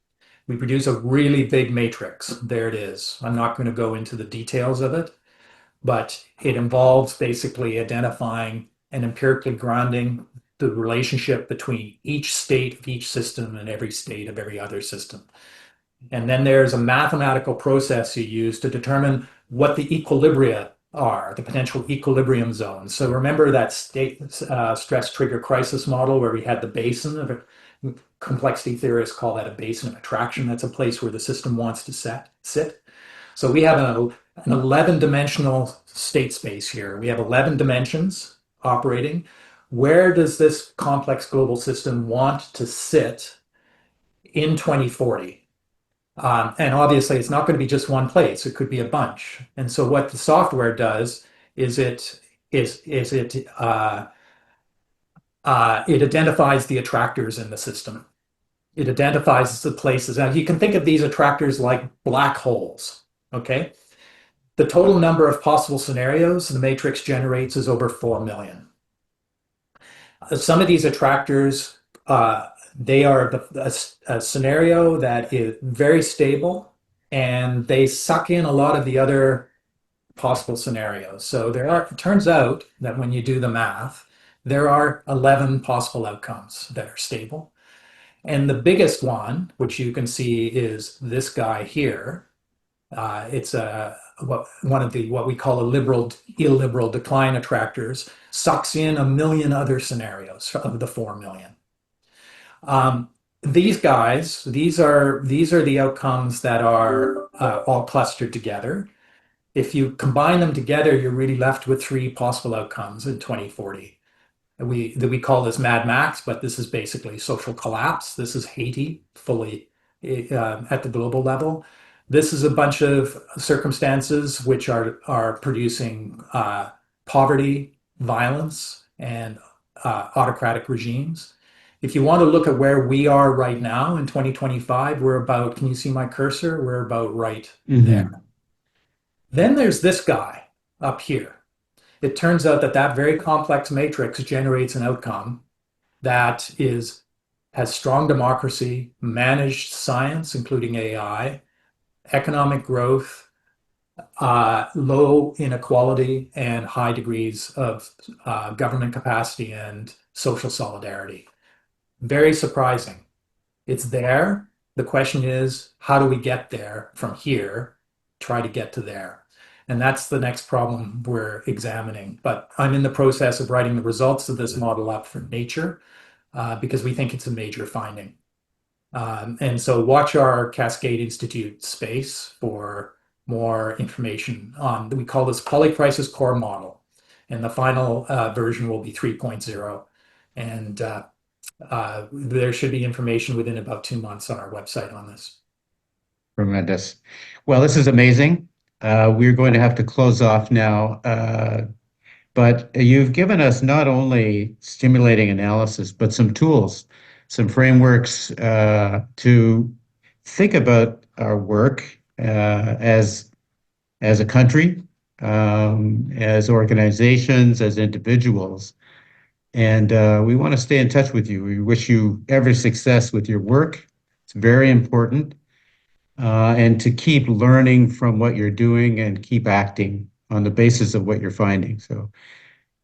B: We produce a really big matrix. There it is. I'm not going to go into the details of it, but it involves basically identifying and empirically grounding the relationship between each state of each system and every state of every other system. And then there's a mathematical process you use to determine what the equilibria are, the potential equilibrium zones. So remember that state stress trigger crisis model where we had the basin of a complexity theorists call that a basin of attraction. That's a place where the system wants to sit. So we have an 11-dimensional state space here. We have 11 dimensions operating. Where does this complex global system want to sit in 2040? And obviously, it's not going to be just one place. It could be a bunch. And so what the software does is it identifies the attractors in the system. It identifies the places. Now, you can think of these attractors like black holes, okay? The total number of possible scenarios the matrix generates is over 4 million. Some of these attractors, they are a scenario that is very stable, and they suck in a lot of the other possible scenarios. So it turns out that when you do the math, there are 11 possible outcomes that are stable. And the biggest one, which you can see, is this guy here. It's one of what we call illiberal decline attractors, sucks in 1 million other scenarios of the 4 million. These guys, these are the outcomes that are all clustered together. If you combine them together, you're really left with 3 possible outcomes in 2040. We call this Mad Max, but this is basically social collapse. This is Haiti fully at the global level. This is a bunch of circumstances which are producing poverty, violence, and autocratic regimes. If you want to look at where we are right now in 2025, we're about, can you see my cursor? We're about right there. Then there's this guy up here. It turns out that very complex matrix generates an outcome that has strong democracy, managed science, including AI, economic growth, low inequality, and high degrees of government capacity and social solidarity. Very surprising. It's there. The question is, how do we get there from here? Try to get to there. And that's the next problem we're examining. But I'm in the process of writing the results of this model up for Nature because we think it's a major finding. And so watch our Cascade Institute space for more information on, we call this polycrisis core model. And the final version will be 3.0. And there should be information within about 2 months on our website on this.
A: Tremendous. Well, this is amazing. We're going to have to close off now. But you've given us not only stimulating analysis, but some tools, some frameworks to think about our work as a country, as organizations, as individuals. And we want to stay in touch with you. We wish you every success with your work. It's very important. And to keep learning from what you're doing and keep acting on the basis of what you're finding. So,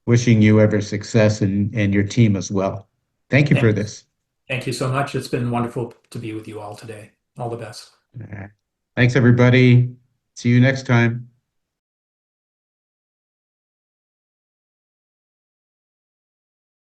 A: wishing you every success and your team as well. Thank you for
B: Thanks.
A: this.
B: Thank you so much. It's been wonderful to be with you all today. All the best.
A: Thanks, everybody. See you next time.